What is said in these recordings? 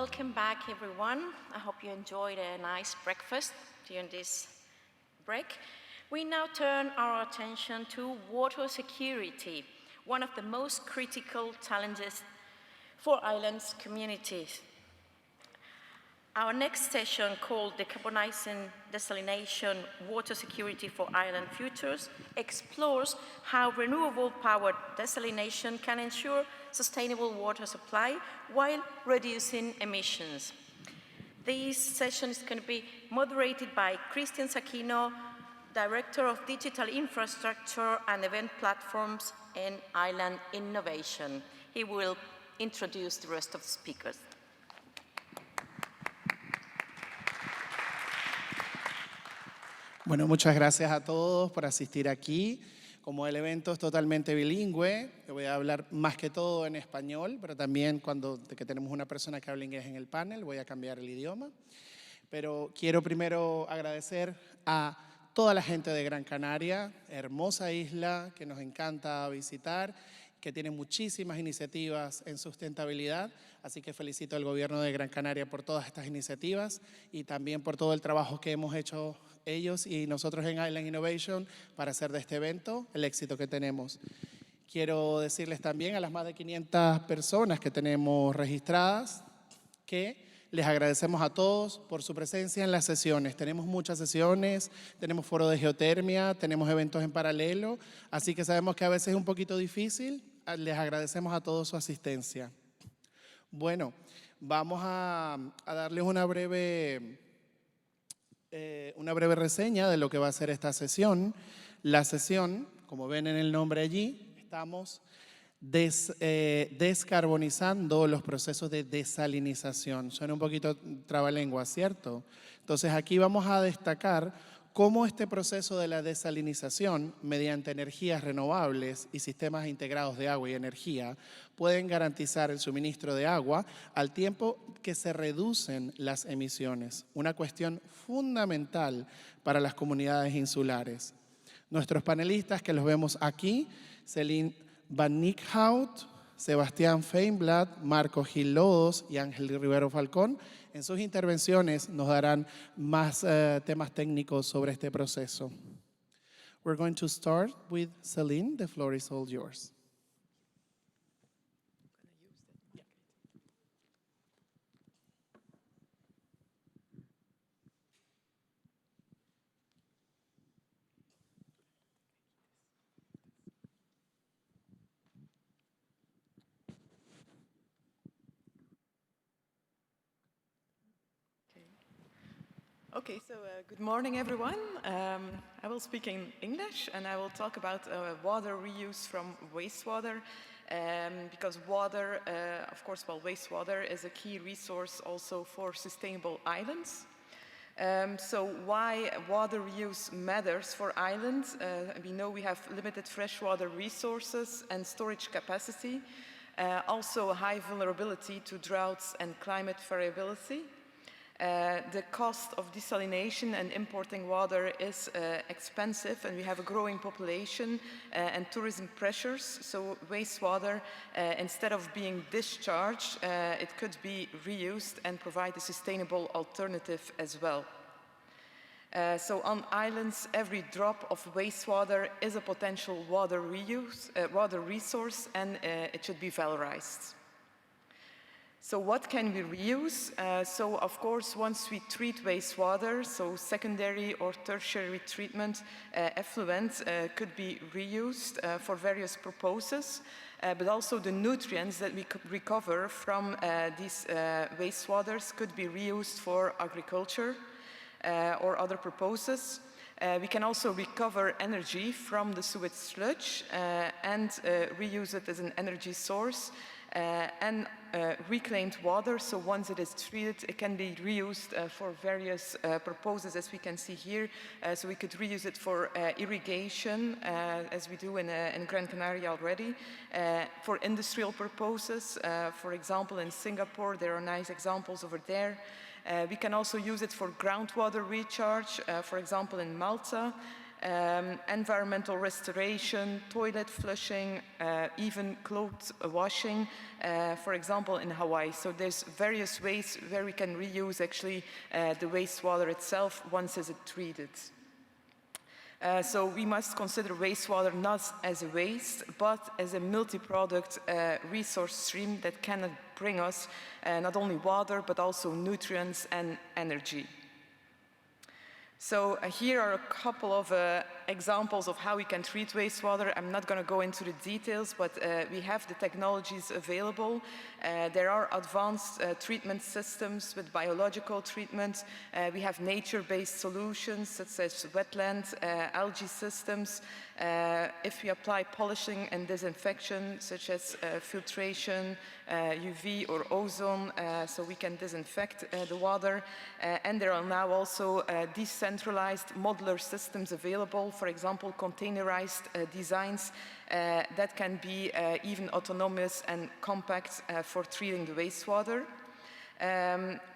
welcome back everyone. I hope you enjoyed a nice breakfast during this break. We now turn our attention to water security, one of the most critical challenges for islands communities. Our next session, called Decarbonizing Desalination Water Security for Island Futures, explores how renewable powered desalination can ensure sustainable water supply while reducing emissions. This session is going to be moderated by Christian Sakino, Director of Digital Infrastructure and Event Platforms and Island Innovation. He will introduce the rest of the speakers. Bueno, muchas gracias a todos por asistir aquí. Como el evento es totalmente bilingüe, yo voy a hablar más que todo en español, pero también que tenemos una persona que habla inglés en el panel, voy a cambiar el idioma. Pero quiero primero agradecer a toda la gente de Gran Canaria, hermosa isla que nos encanta visitar, que tiene muchísimas iniciativas en sustentabilidad, así que felicito al gobierno de Gran Canaria por todas estas iniciativas y también por todo el trabajo que hemos hecho ellos y nosotros en Island Innovation para hacer de este evento el éxito que tenemos. Quiero decirles también a las más de 500 personas que tenemos registradas que les agradecemos a todos por su presencia en las sesiones. Tenemos muchas sesiones, tenemos foro de geotermia, tenemos eventos en paralelo, así que sabemos que a veces es un poquito difícil. Les agradecemos a todos su asistencia. Bueno, vamos a darles una breve reseña de lo que va a ser esta sesión. La sesión, como ven en el nombre allí, estamos descarbonizando los procesos de desalinización. Suena un poquito trabalengua, ¿cierto? Entonces aquí vamos a destacar cómo este proceso de la desalinización, mediante energías renovables y sistemas integrados de agua y energía, pueden garantizar el suministro de agua al tiempo que se reducen las emisiones, una cuestión fundamental para las comunidades insulares. Nuestros panelistas que los vemos aquí, Celine Van Nickhout, Sebastián Feinblad, Marco Gil Lodos y Ángel Rivero Falcón, en sus intervenciones nos darán más temas técnicos sobre este proceso. We're going to start with Celine. The floor is all yours. Okay, so good morning, everyone. I will speak in English, and I will talk about water reuse from wastewater, because water, of course, well, wastewater is a key resource also for sustainable islands. So why water reuse matters for islands? We know we have limited freshwater resources and storage capacity, also a high vulnerability to droughts and climate variability. The cost of desalination and importing water is expensive, and we have a growing population and tourism pressures. So wastewater, instead of being discharged, it could be reused and provide a sustainable alternative as well. So on islands, every drop of wastewater is a potential water resource, and it should be valorized. So what can we reuse? So of course, once we treat wastewater, so secondary or tertiary treatment, effluent could be reused for various purposes, but also the nutrients that we could recover from these wastewaters could be reused for agriculture or other purposes. We can also recover energy from the sewage sludge and reuse it as an energy source. And reclaimed water, so once it is treated, it can be reused for various purposes, as we can see here. So we could reuse it for irrigation, as we do in Gran Canaria already, for industrial purposes. For example, in Singapore, there are nice examples over there. We can also use it for groundwater recharge, for example, in Malta. environmental restoration, toilet flushing, even clothes washing, for example, in Hawaii. So there's various ways where we can reuse actually the wastewater itself once it's treated. So we must consider wastewater not as a waste, but as a multi-product resource stream that can bring us not only water, but also nutrients and energy. So here are a couple of examples of how we can treat wastewater. I'm not going to go into the details, but we have the technologies available. There are advanced treatment systems with biological treatment. We have nature-based solutions such as wetland, algae systems. If we apply polishing and disinfection such as filtration, UV or ozone, so we can disinfect the water. And there are now also decentralized modular systems available, for example, containerized designs that can be even autonomous and compact for treating the wastewater.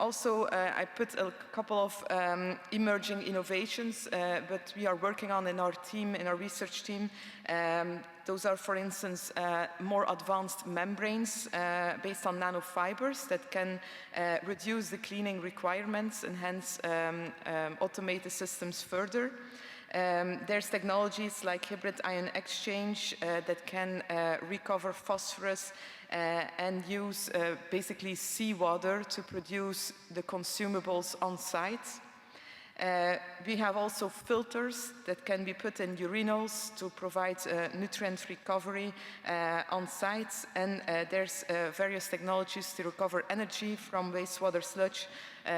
Also, I put a couple of emerging innovations, but we are working on in our team, in our research team. Those are, for instance, more advanced membranes based on nanofibers that can reduce the cleaning requirements and hence automate the systems further. There's technologies like hybrid ion exchange that can recover phosphorus and use basically seawater to produce the consumables on site. We have also filters that can be put in urinals to provide nutrient recovery on site. And there's various technologies to recover energy from wastewater sludge,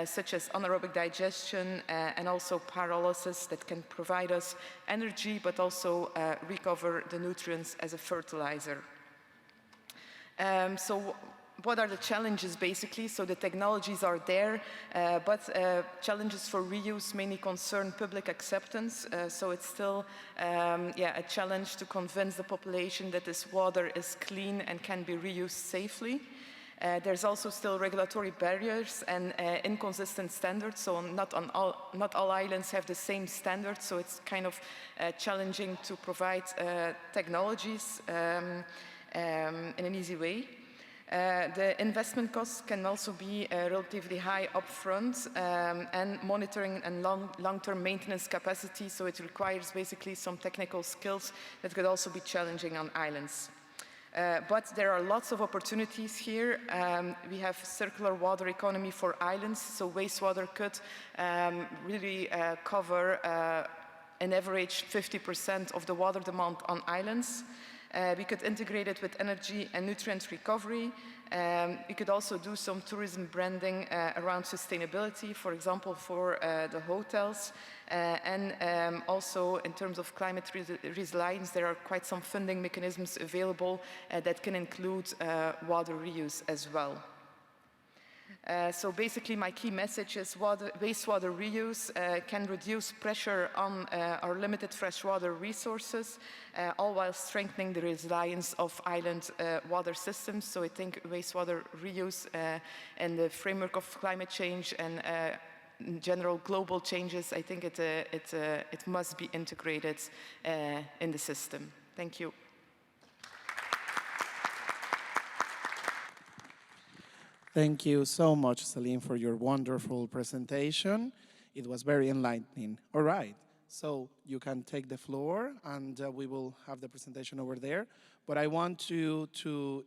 such as anaerobic digestion and also pyrolysis that can provide us energy, but also recover the nutrients as a fertilizer. So what are the challenges basically? So the technologies are there, but challenges for reuse mainly concern public acceptance. So it's still a challenge to convince the population that this water is clean and can be reused safely. There's also still regulatory barriers and inconsistent standards, so not all islands have the same standards, so it's kind of challenging to provide technologies in an easy way. The investment costs can also be relatively high upfront, and monitoring and long-term maintenance capacity, so it requires basically some technical skills that could also be challenging on islands. But there are lots of opportunities here. We have circular water economy for islands, so wastewater could really cover an average 50% of the water demand on islands. We could integrate it with energy and nutrient recovery. We could also do some tourism branding around sustainability, for example, for the hotels. And also in terms of climate resilience, there are quite some funding mechanisms available that can include water reuse as well. So basically my key message is wastewater reuse can reduce pressure on our limited freshwater resources, all while strengthening the resilience of island water systems. So I think wastewater reuse in the framework of climate change and general global changes, I think it must be integrated in the system. Thank you. Thank you so much, Celine, for your wonderful presentation. It was very enlightening. All right, so you can take the floor, and we will have the presentation over there. But I want you to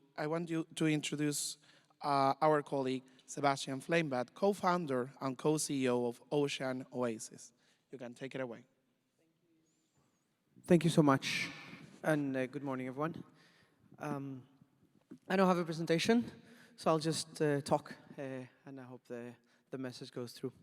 introduce our colleague, Sebastian Fleimbad, co-founder and co-CEO of Ocean Oasis. You can take it away. Thank you so much, and good morning, everyone. I don't have a presentation, so I'll just talk, and I hope the message goes through.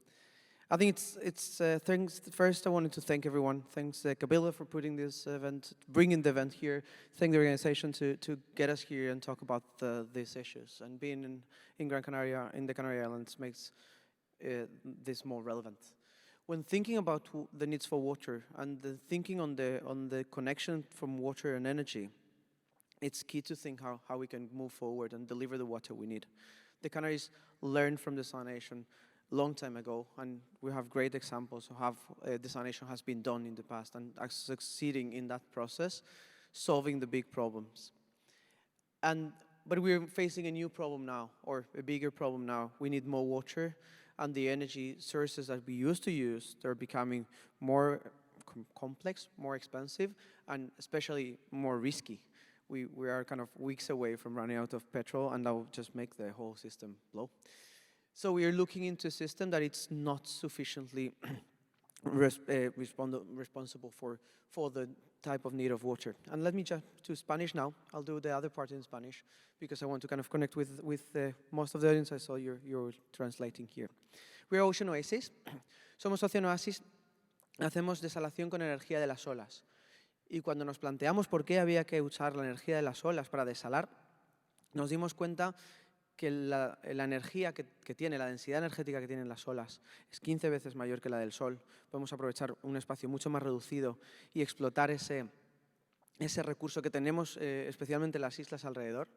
I think it's things. First, I wanted to thank everyone. Thanks Kabila for putting this event, bringing the event here. Thank the organization to get us here and talk about these issues. And being in Gran Canaria, in the Canary Islands, makes this more relevant. When thinking about the needs for water and thinking on the connection from water and energy, it's key to think how we can move forward and deliver the water we need. The Canaries learn from the desalination long time ago, and we have great examples of how desalination has been done in the past and succeeding in that process, solving the big problems. But we're facing a new problem now, or a bigger problem now. We need more water, and the energy sources that we used to use, they're becoming more complex, more expensive, and especially more risky. We are kind of weeks away from running out of petrol, and that will just make the whole system blow. So we are looking into a system that it's not sufficiently responsible for the type of need of water. And let me jump to Spanish now. I'll do the other part in Spanish because I want to kind of connect with most of the audience. I saw you're translating here. We are Ocean Oasis. Somos Ocean Oasis. Hacemos desalación con energía de las olas. Y cuando nos planteamos por qué había que usar la energía de las olas para desalar, nos dimos cuenta que la energía que tiene, la densidad energética que tienen las olas es 15 veces mayor que la del Sol. Podemos aprovechar un espacio mucho más reducido y explotar ese recurso que tenemos, especialmente en las islas alrededor,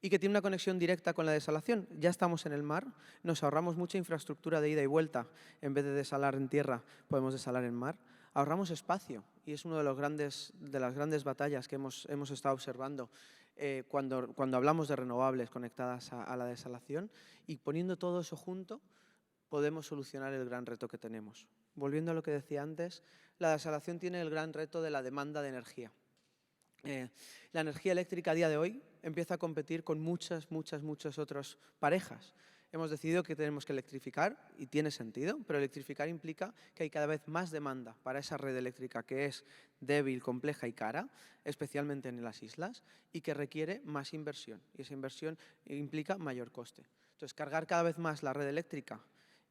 y que tiene una conexión directa con la desalación. Ya estamos en el mar, nos ahorramos mucha infraestructura de ida y vuelta. En vez de desalar en tierra, podemos desalar en mar. Ahorramos espacio, y es una de las grandes batallas que hemos estado observando cuando hablamos de renovables conectadas a la desalación, y poniendo todo eso junto podemos solucionar el gran reto que tenemos. Volviendo a lo que decía antes, la desalación tiene el gran reto de la demanda de energía. La energía eléctrica a día de hoy empieza a competir con muchas otras parejas. Hemos decidido que tenemos que electrificar, y tiene sentido, pero electrificar implica que hay cada vez más demanda para esa red eléctrica que es débil, compleja y cara, especialmente en las islas, y que requiere más inversión. Y esa inversión implica mayor coste. Entonces, cargar cada vez más la red eléctrica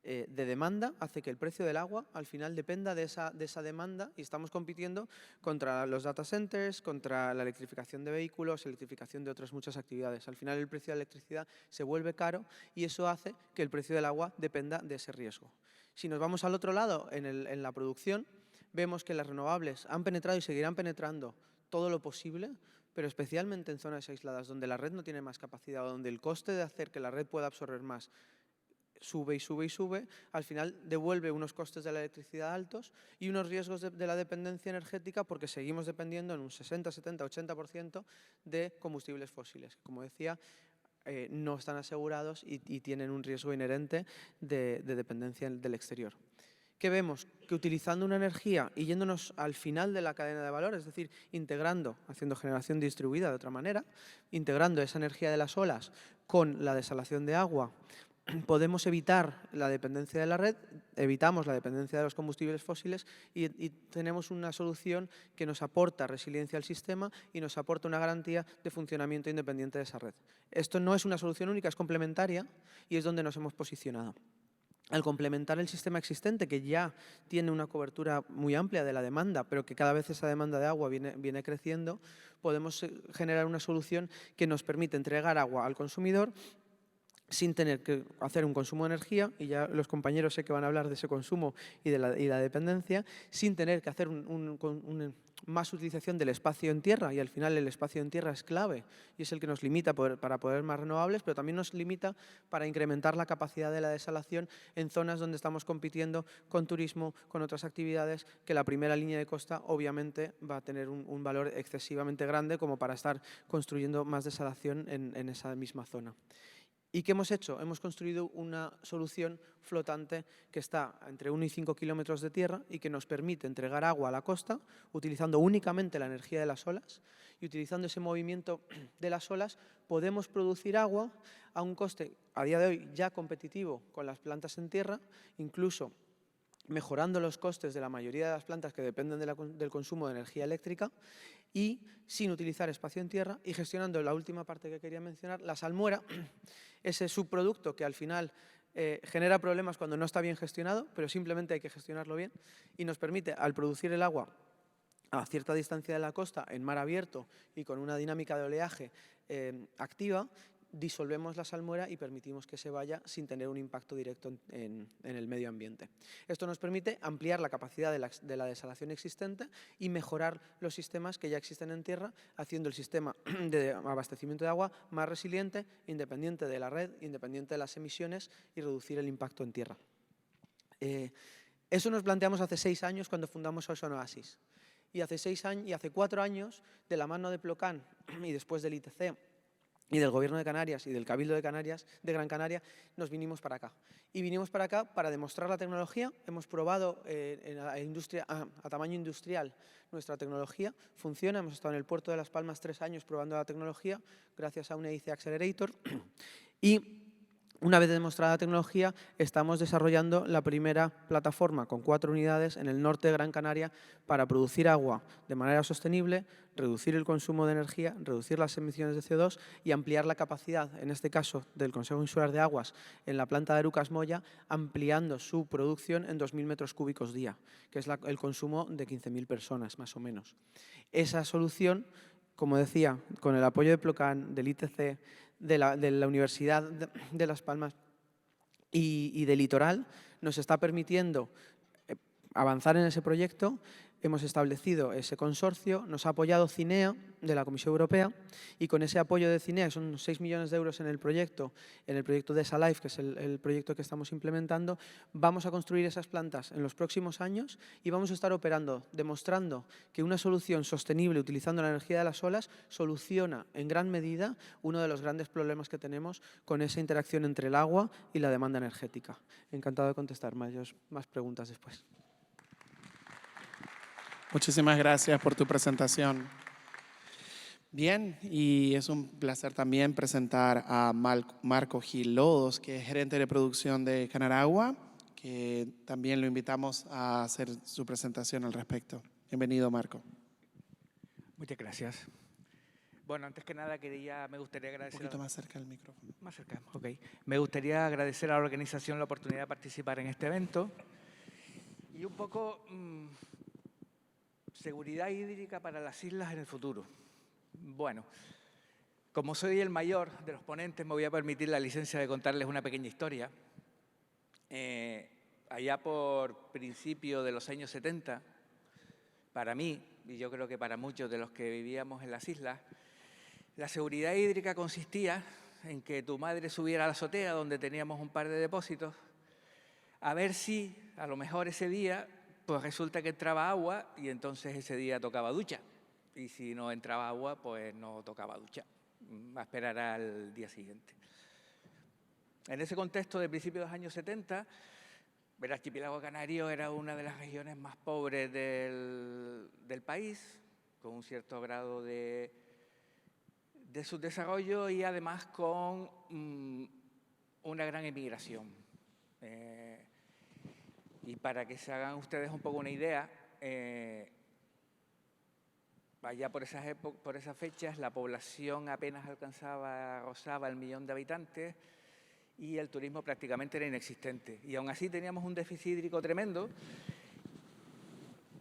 de demanda hace que el precio del agua al final dependa de esa demanda, y estamos compitiendo contra los data centers, contra la electrificación de vehículos, electrificación de otras muchas actividades. Al final el precio de la electricidad se vuelve caro, y eso hace que el precio del agua dependa de ese riesgo. Si nos vamos al otro lado, en la producción, vemos que las renovables han penetrado y seguirán penetrando todo lo posible, pero especialmente en zonas aisladas donde la red no tiene más capacidad, o donde el coste de hacer que la red pueda absorber más sube y sube y sube, al final devuelve unos costes de la electricidad altos y unos riesgos de la dependencia energética, porque seguimos dependiendo en un 60, 70, 80% de combustibles fósiles, que, como decía, no están asegurados y tienen un riesgo inherente de dependencia del exterior. ¿Qué vemos? Que utilizando una energía y yéndonos al final de la cadena de valor, es decir, integrando, haciendo generación distribuida de otra manera, integrando esa energía de las olas con la desalación de agua, podemos evitar la dependencia de la red, evitamos la dependencia de los combustibles fósiles, y tenemos una solución que nos aporta resiliencia al sistema y nos aporta una garantía de funcionamiento independiente de esa red. Esto no es una solución única, es complementaria, y es donde nos hemos posicionado. Al complementar el sistema existente, que ya tiene una cobertura muy amplia de la demanda, pero que cada vez esa demanda de agua viene creciendo, podemos generar una solución que nos permite entregar agua al consumidor sin tener que hacer un consumo de energía, y ya los compañeros sé que van a hablar de ese consumo y de la dependencia, sin tener que hacer más utilización del espacio en tierra, y al final el espacio en tierra es clave y es el que nos limita para poder más renovables, pero también nos limita para incrementar la capacidad de la desalación en zonas donde estamos compitiendo con turismo, con otras actividades, que la primera línea de costa obviamente va a tener un valor excesivamente grande como para estar construyendo más desalación en esa misma zona. ¿Y qué hemos hecho? Hemos construido una solución flotante que está entre 1 y 5 kilómetros de tierra y que nos permite entregar agua a la costa utilizando únicamente la energía de las olas, y utilizando ese movimiento de las olas podemos producir agua a un coste a día de hoy ya competitivo con las plantas en tierra, incluso mejorando los costes de la mayoría de las plantas que dependen del consumo de energía eléctrica, y sin utilizar espacio en tierra, y gestionando la última parte que quería mencionar, la salmuera, ese subproducto que al final genera problemas cuando no está bien gestionado, pero simplemente hay que gestionarlo bien, y nos permite, al producir el agua a cierta distancia de la costa, en mar abierto y con una dinámica de oleaje activa, disolvemos la salmuera y permitimos que se vaya sin tener un impacto directo en el medio ambiente. Esto nos permite ampliar la capacidad de la desalación existente y mejorar los sistemas que ya existen en tierra, haciendo el sistema de abastecimiento de agua más resiliente, independiente de la red, independiente de las emisiones, y reducir el impacto en tierra. Eso nos planteamos hace 6 años cuando fundamos Ocean Oasis. Y hace 4 años, de la mano de Plocan y después del ITC y del Gobierno de Canarias y del Cabildo de Canarias, de Gran Canaria, nos vinimos para acá. Y vinimos para acá para demostrar la tecnología. Hemos probado a tamaño industrial nuestra tecnología. Funciona. Hemos estado en el puerto de Las Palmas 3 años probando la tecnología gracias a un EIC Accelerator. Y una vez demostrada la tecnología, estamos desarrollando la primera plataforma con 4 unidades en el norte de Gran Canaria para producir agua de manera sostenible, reducir el consumo de energía, reducir las emisiones de CO2 y ampliar la capacidad, en este caso del Consejo Insular de Aguas, en la planta de Erucas Moya, ampliando su producción en 2.000 metros cúbicos día, que es el consumo de 15.000 personas, más o menos. Esa solución, como decía, con el apoyo de Plocan, del ITC, de la Universidad de Las Palmas y de Litoral, nos está permitiendo avanzar en ese proyecto. Hemos establecido ese consorcio, nos ha apoyado Cinea de la Comisión Europea y con ese apoyo de Cinea, son 6 millones de euros en el proyecto de ESA-LIFE, que es el proyecto que estamos implementando, vamos a construir esas plantas en los próximos años y vamos a estar operando, demostrando que una solución sostenible utilizando la energía de las olas soluciona en gran medida uno de los grandes problemas que tenemos con esa interacción entre el agua y la demanda energética. Encantado de contestar más preguntas después. Muchísimas gracias por tu presentación. Bien, y es un placer también presentar a Marco Gil Lodos, que es gerente de producción de Canaragua, que también lo invitamos a hacer su presentación al respecto. Bienvenido, Marco. Muchas gracias. Bueno, antes que nada me gustaría agradecer… Un poquito más cerca del micrófono. Más cerca, ok. Me gustaría agradecer a la organización la oportunidad de participar en este evento y un poco… seguridad hídrica para las islas en el futuro. Bueno, como soy el mayor de los ponentes, me voy a permitir la licencia de contarles una pequeña historia. Allá por principio de los años 70, para mí, y yo creo que para muchos de los que vivíamos en las islas, la seguridad hídrica consistía en que tu madre subiera a la azotea, donde teníamos un par de depósitos, a ver si, a lo mejor ese día, pues resulta que entraba agua y entonces ese día tocaba ducha. Y si no entraba agua, pues no tocaba ducha. A esperar al día siguiente. En ese contexto de principios de los años 70, el archipiélago canario era una de las regiones más pobres del país, con un cierto grado de subdesarrollo y además con una gran emigración. Y para que se hagan ustedes un poco una idea, allá por esas fechas la población apenas rozaba el 1.000.000 de habitantes y el turismo prácticamente era inexistente. Y aún así teníamos un déficit hídrico tremendo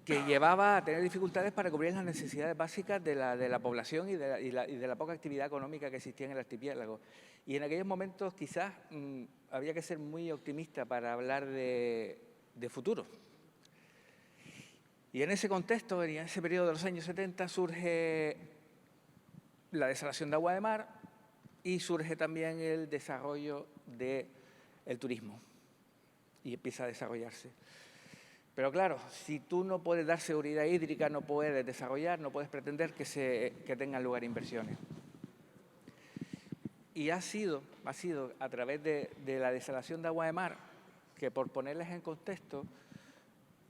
que llevaba a tener dificultades para cubrir las necesidades básicas de la población y de la poca actividad económica que existía en el archipiélago. Y en aquellos momentos quizás había que ser muy optimista para hablar de futuro. Y en ese contexto, en ese periodo de los años 70, surge la desalación de agua de mar y surge también el desarrollo del turismo y empieza a desarrollarse. Pero claro, si tú no puedes dar seguridad hídrica, no puedes desarrollar, no puedes pretender que tengan lugar inversiones. Y ha sido a través de la desalación de agua de mar que, por ponerles en contexto,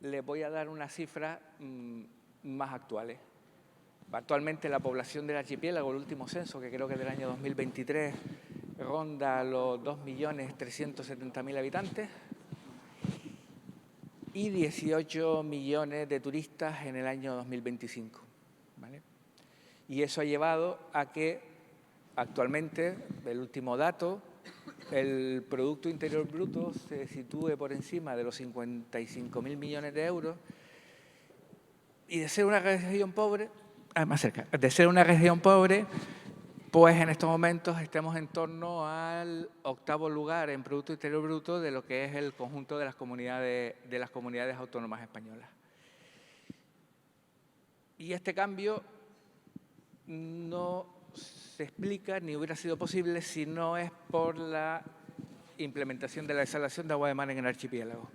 les voy a dar unas cifras más actuales. Actualmente la población del archipiélago, el último censo, que creo que es del año 2023, ronda los 2.370.000 habitantes y 18 millones de turistas en el año 2025. ¿Vale? Y eso ha llevado a que actualmente, el último dato, el Producto Interior Bruto se sitúe por encima de los 55.000 millones de euros y de ser una región pobre, pues en estos momentos estamos en torno al 8º lugar en Producto Interior Bruto de lo que es el conjunto de las comunidades autónomas españolas. Y este cambio no se explica ni hubiera sido posible si no es por la implementación de la desalación de agua de mar en el archipiélago.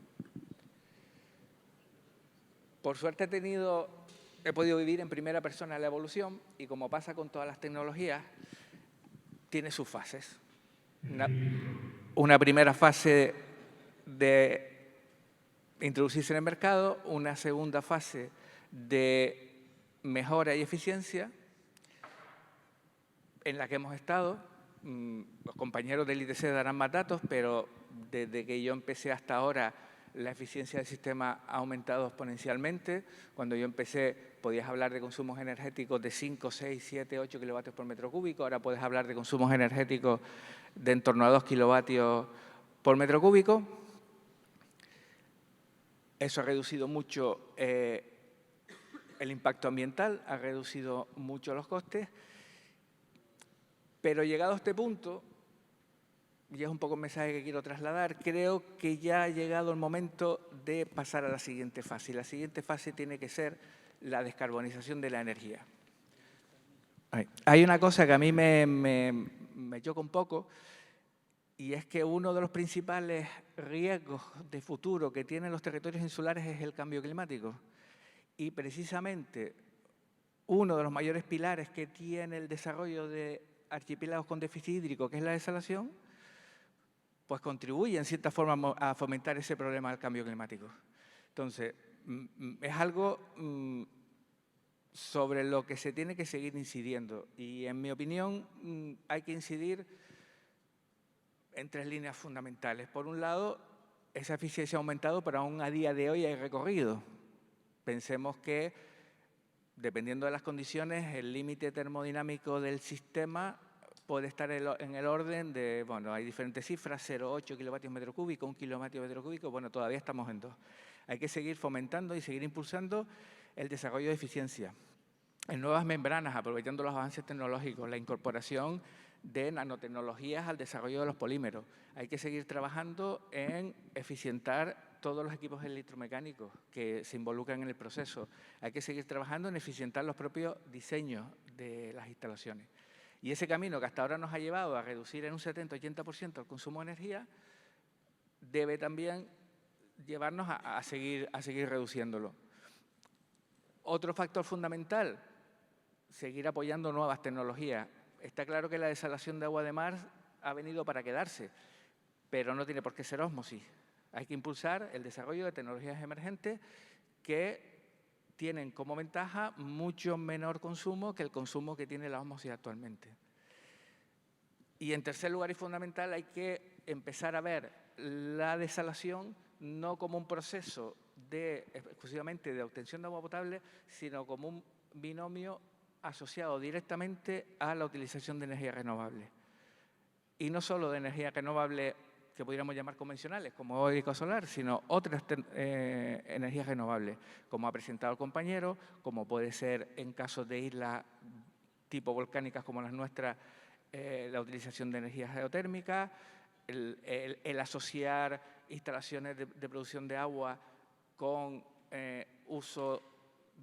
Por suerte he podido vivir en primera persona la evolución y, como pasa con todas las tecnologías, tiene sus fases. Una primera fase de introducirse en el mercado, una segunda fase de mejora y eficiencia en la que hemos estado. Los compañeros del ITC darán más datos, pero desde que yo empecé hasta ahora la eficiencia del sistema ha aumentado exponencialmente. Cuando yo empecé podías hablar de consumos energéticos de 5, 6, 7, 8 kilovatios por metro cúbico. Ahora puedes hablar de consumos energéticos de en torno a 2 kilovatios por metro cúbico. Eso ha reducido mucho el impacto ambiental, ha reducido mucho los costes. Pero llegado a este punto, y es un poco el mensaje que quiero trasladar, creo que ya ha llegado el momento de pasar a la siguiente fase. Y la siguiente fase tiene que ser la descarbonización de la energía. Hay una cosa que a mí me choca un poco, y es que uno de los principales riesgos de futuro que tienen los territorios insulares es el cambio climático. Y precisamente uno de los mayores pilares que tiene el desarrollo de archipiélagos con déficit hídrico, que es la desalación, pues contribuye en cierta forma a fomentar ese problema del cambio climático. Entonces, es algo sobre lo que se tiene que seguir incidiendo. Y en mi opinión hay que incidir en 3 líneas fundamentales. Por un lado, esa eficiencia ha aumentado, pero aún a día de hoy hay recorrido. Pensemos que, dependiendo de las condiciones, el límite termodinámico del sistema puede estar en el orden de, bueno, hay diferentes cifras, 0,8 kilovatios metro cúbico, 1 kilovatio metro cúbico, bueno, todavía estamos en 2. Hay que seguir fomentando y seguir impulsando el desarrollo de eficiencia en nuevas membranas, aprovechando los avances tecnológicos, la incorporación de nanotecnologías al desarrollo de los polímeros. Hay que seguir trabajando en eficientar todos los equipos electromecánicos que se involucran en el proceso. Hay que seguir trabajando en eficientar los propios diseños de las instalaciones. Y ese camino que hasta ahora nos ha llevado a reducir en un 70-80% el consumo de energía, debe también llevarnos a seguir reduciéndolo. Otro factor fundamental, seguir apoyando nuevas tecnologías. Está claro que la desalación de agua de mar ha venido para quedarse, pero no tiene por qué ser ósmosis. Hay que impulsar el desarrollo de tecnologías emergentes que tienen como ventaja mucho menor consumo que el consumo que tiene la ósmosis actualmente. Y en tercer lugar y fundamental, hay que empezar a ver la desalación no como un proceso exclusivamente de obtención de agua potable, sino como un binomio asociado directamente a la utilización de energías renovables. Y no solo de energías renovables que pudiéramos llamar convencionales, como eólica o solar, sino otras energías renovables, como ha presentado el compañero, como puede ser en casos de islas tipo volcánicas como las nuestras, la utilización de energías geotérmicas, el asociar instalaciones de producción de agua con uso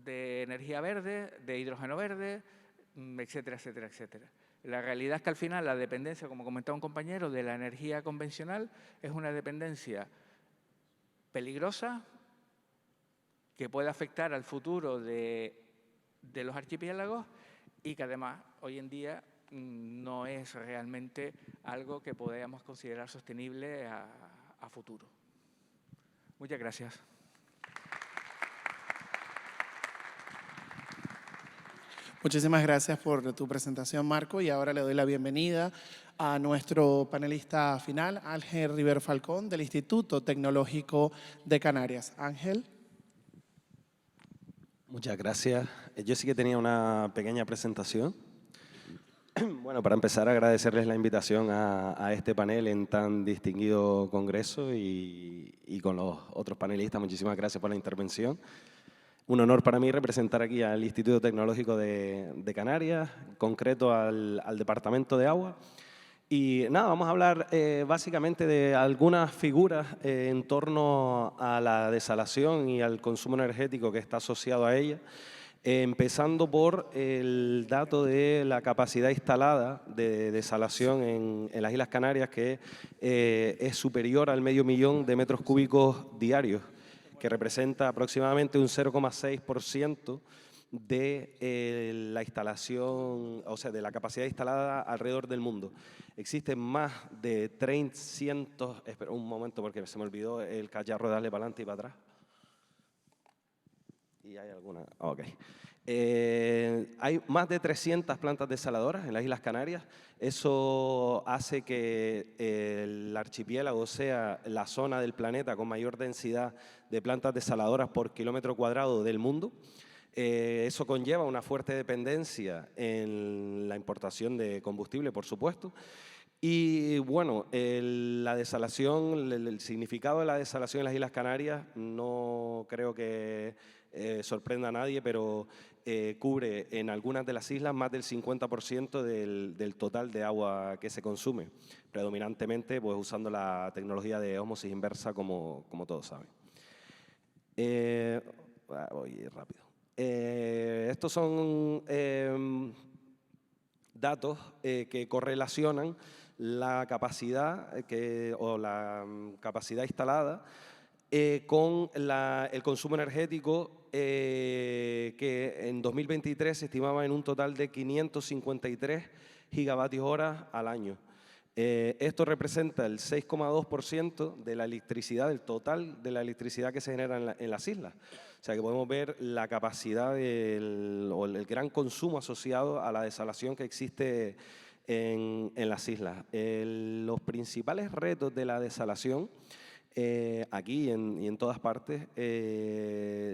de energía verde, de hidrógeno verde, etcétera, etcétera, etcétera. La realidad es que al final la dependencia, como comentaba un compañero, de la energía convencional es una dependencia peligrosa que puede afectar al futuro de los archipiélagos y que además hoy en día no es realmente algo que podamos considerar sostenible a futuro. Muchas gracias. Muchísimas gracias por tu presentación, Marco, y ahora le doy la bienvenida a nuestro panelista final, Ángel Rivero Falcón, del Instituto Tecnológico de Canarias. Ángel. Muchas gracias. Yo sí que tenía una pequeña presentación. Bueno, para empezar, agradecerles la invitación a este panel en tan distinguido congreso y con los otros panelistas. Muchísimas gracias por la intervención. Un honor para mí representar aquí al Instituto Tecnológico de Canarias, en concreto al Departamento de Agua. Y nada, vamos a hablar básicamente de algunas figuras en torno a la desalación y al consumo energético que está asociado a ella, empezando por el dato de la capacidad instalada de desalación en las Islas Canarias, que es superior al 500.000 de metros cúbicos diarios, que representa aproximadamente un 0,6% de la instalación, o sea, de la capacidad instalada alrededor del mundo. Existen más de 300, espera un momento porque se me olvidó el cacharro de darle para adelante y para atrás. ¿Y hay alguna? Ok. Hay más de 300 plantas desaladoras en las Islas Canarias. Eso hace que el archipiélago sea la zona del planeta con mayor densidad de plantas desaladoras por kilómetro cuadrado del mundo. Eso conlleva una fuerte dependencia en la importación de combustible, por supuesto. Y bueno, la desalación, el significado de la desalación en las Islas Canarias no creo que sorprenda a nadie, pero cubre en algunas de las islas más del 50% del total de agua que se consume, predominantemente pues, usando la tecnología de ósmosis inversa, como todos saben. Voy rápido. Estos son datos que correlacionan la capacidad capacidad instalada con el consumo energético que en 2023 se estimaba en un total de 553 gigavatios hora al año. Esto representa el 6,2% de la electricidad, del total de la electricidad que se genera en las islas. O sea que podemos ver la capacidad o el gran consumo asociado a la desalación que existe en las islas. Los principales retos de la desalación aquí y en todas partes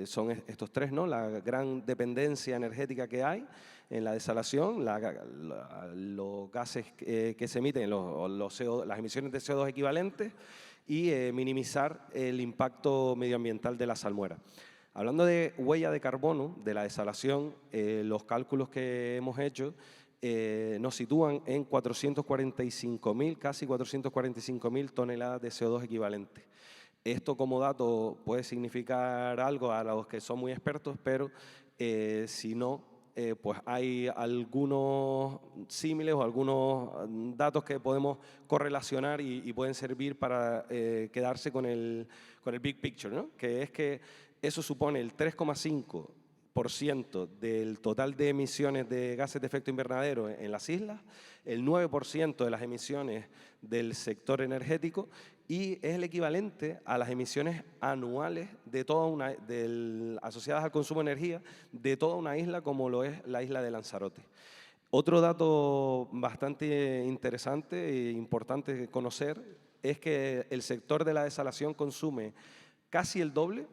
son estos tres, ¿no? La gran dependencia energética que hay en la desalación, los gases que se emiten, las emisiones de CO2 equivalentes y minimizar el impacto medioambiental de la salmuera. Hablando de huella de carbono de la desalación, los cálculos que hemos hecho nos sitúan en 445.000, casi 445.000 toneladas de CO2 equivalentes. Esto como dato puede significar algo a los que son muy expertos, pero si no, pues hay algunos símiles o algunos datos que podemos correlacionar y pueden servir para quedarse con el big picture, ¿no? Que es que eso supone el 3,5% del total de emisiones de gases de efecto invernadero en las islas, el 9% de las emisiones del sector energético y es el equivalente a las emisiones anuales de asociadas al consumo de energía de toda una isla como lo es la isla de Lanzarote. Otro dato bastante interesante e importante conocer es que el sector de la desalación consume casi el doble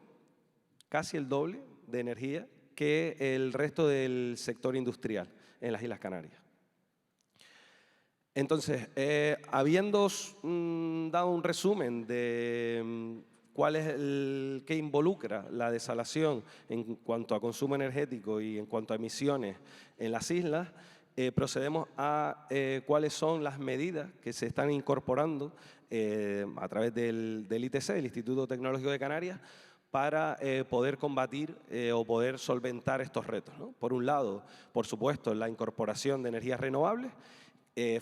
de energía que el resto del sector industrial en las Islas Canarias. Entonces, habiendo dado un resumen de cuál es qué involucra la desalación en cuanto a consumo energético y en cuanto a emisiones en las islas, procedemos a cuáles son las medidas que se están incorporando a través del ITC, el Instituto Tecnológico de Canarias, para poder combatir o poder solventar estos retos, ¿no? Por un lado, por supuesto, la incorporación de energías renovables,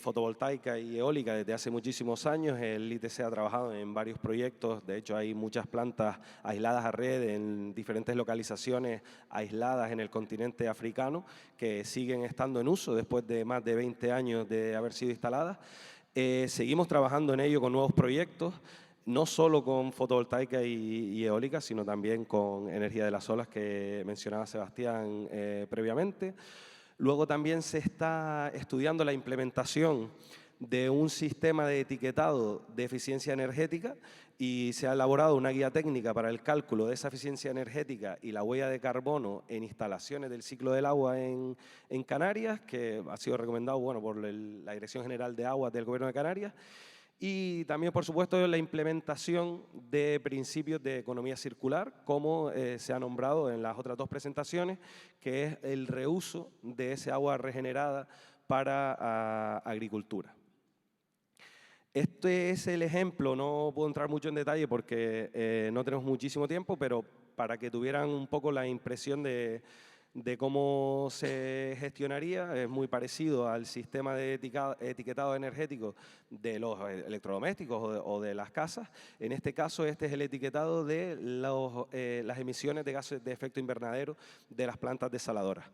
fotovoltaica y eólica desde hace muchísimos años. El ITC ha trabajado en varios proyectos, de hecho hay muchas plantas aisladas a red en diferentes localizaciones aisladas en el continente africano que siguen estando en uso después de más de 20 años de haber sido instaladas. Seguimos trabajando en ello con nuevos proyectos, no solo con fotovoltaica y eólica, sino también con energía de las olas que mencionaba Sebastián previamente. Luego también se está estudiando la implementación de un sistema de etiquetado de eficiencia energética y se ha elaborado una guía técnica para el cálculo de esa eficiencia energética y la huella de carbono en instalaciones del ciclo del agua en Canarias, que ha sido recomendado por la Dirección General de Aguas del Gobierno de Canarias. Y también, por supuesto, la implementación de principios de economía circular, como se ha nombrado en las otras dos presentaciones, que es el reuso de ese agua regenerada para agricultura. Este es el ejemplo, no puedo entrar mucho en detalle porque no tenemos muchísimo tiempo, pero para que tuvieran un poco la impresión de de cómo se gestionaría. Es muy parecido al sistema de etiquetado energético de los electrodomésticos o de las casas. En este caso, este es el etiquetado de las emisiones de gases de efecto invernadero de las plantas desaladoras.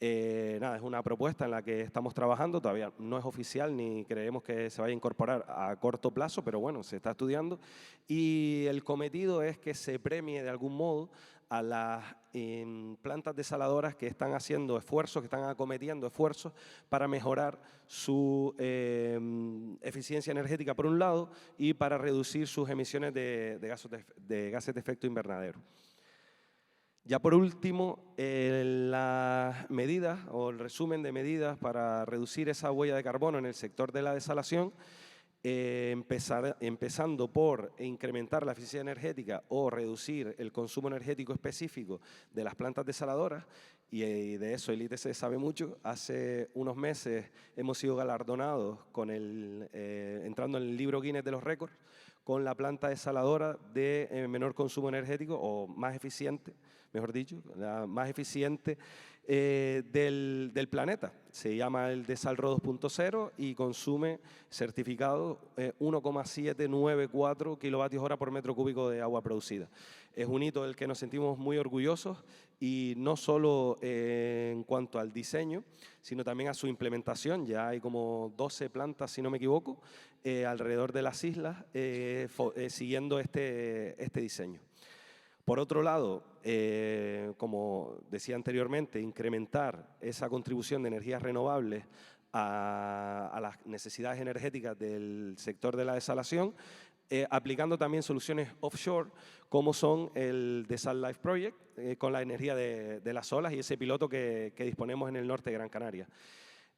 Nada, es una propuesta en la que estamos trabajando, todavía no es oficial ni creemos que se vaya a incorporar a corto plazo, pero bueno, se está estudiando y el cometido es que se premie de algún modo a las plantas desaladoras que están haciendo esfuerzos, que están acometiendo esfuerzos para mejorar su eficiencia energética por un lado y para reducir sus emisiones de gases de efecto invernadero. Ya por último, las medidas o el resumen de medidas para reducir esa huella de carbono en el sector de la desalación, empezando por incrementar la eficiencia energética o reducir el consumo energético específico de las plantas desaladoras, y de eso el ITC sabe mucho. Hace unos meses hemos sido galardonados con entrando en el libro Guinness de los récords con la planta desaladora de menor consumo energético o más eficiente, mejor dicho, la más eficiente del planeta. Se llama el Desalro 2.0 y consume certificado 1,794 kilovatios hora por metro cúbico de agua producida. Es un hito del que nos sentimos muy orgullosos y no solo en cuanto al diseño, sino también a su implementación. Ya hay como 12 plantas, si no me equivoco, alrededor de las islas siguiendo este diseño. Por otro lado, como decía anteriormente, incrementar esa contribución de energías renovables a las necesidades energéticas del sector de la desalación, aplicando también soluciones offshore, como son el Desal Life Project, con la energía de las olas y ese piloto que disponemos en el norte de Gran Canaria.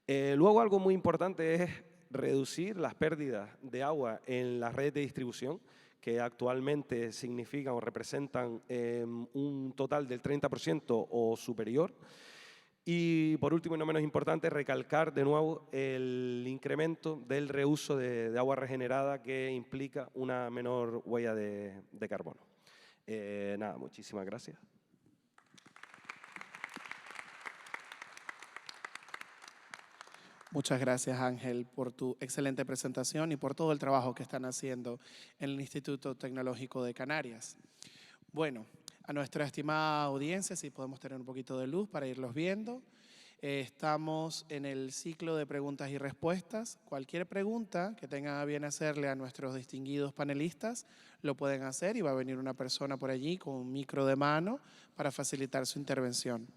Luego, algo muy importante es reducir las pérdidas de agua en las redes de distribución, que actualmente significan o representan un total del 30% o superior. Y por último, y no menos importante, recalcar de nuevo el incremento del reuso de agua regenerada que implica una menor huella de carbono. Nada, muchísimas gracias. Muchas gracias, Ángel, por tu excelente presentación y por todo el trabajo que están haciendo en el Instituto Tecnológico de Canarias. Bueno, a nuestra estimada audiencia, si podemos tener un poquito de luz para irlos viendo. Estamos en el ciclo de preguntas y respuestas. Cualquier pregunta que tengan a bien hacerle a nuestros distinguidos panelistas, lo pueden hacer y va a venir una persona por allí con un micro de mano para facilitar su intervención.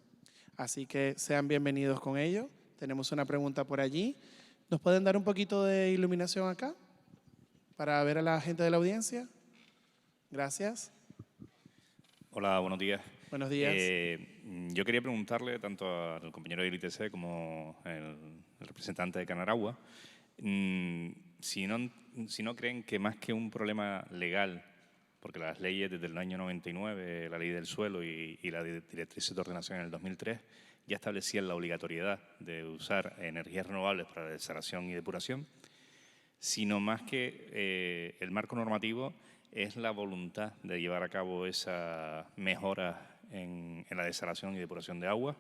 Así que sean bienvenidos con ello. Tenemos una pregunta por allí. ¿Nos pueden dar un poquito de iluminación acá para ver a la gente de la audiencia? Gracias. Hola, buenos días. Buenos días. Yo quería preguntarle tanto al compañero del ITC como el representante de Canaragua si no creen que más que un problema legal, porque las leyes desde el año 99, la ley del suelo y la directriz de ordenación en el 2003, ya establecían la obligatoriedad de usar energías renovables para la desalación y depuración, sino más que el marco normativo es la voluntad de llevar a cabo esa mejora en la desalación y depuración de agua,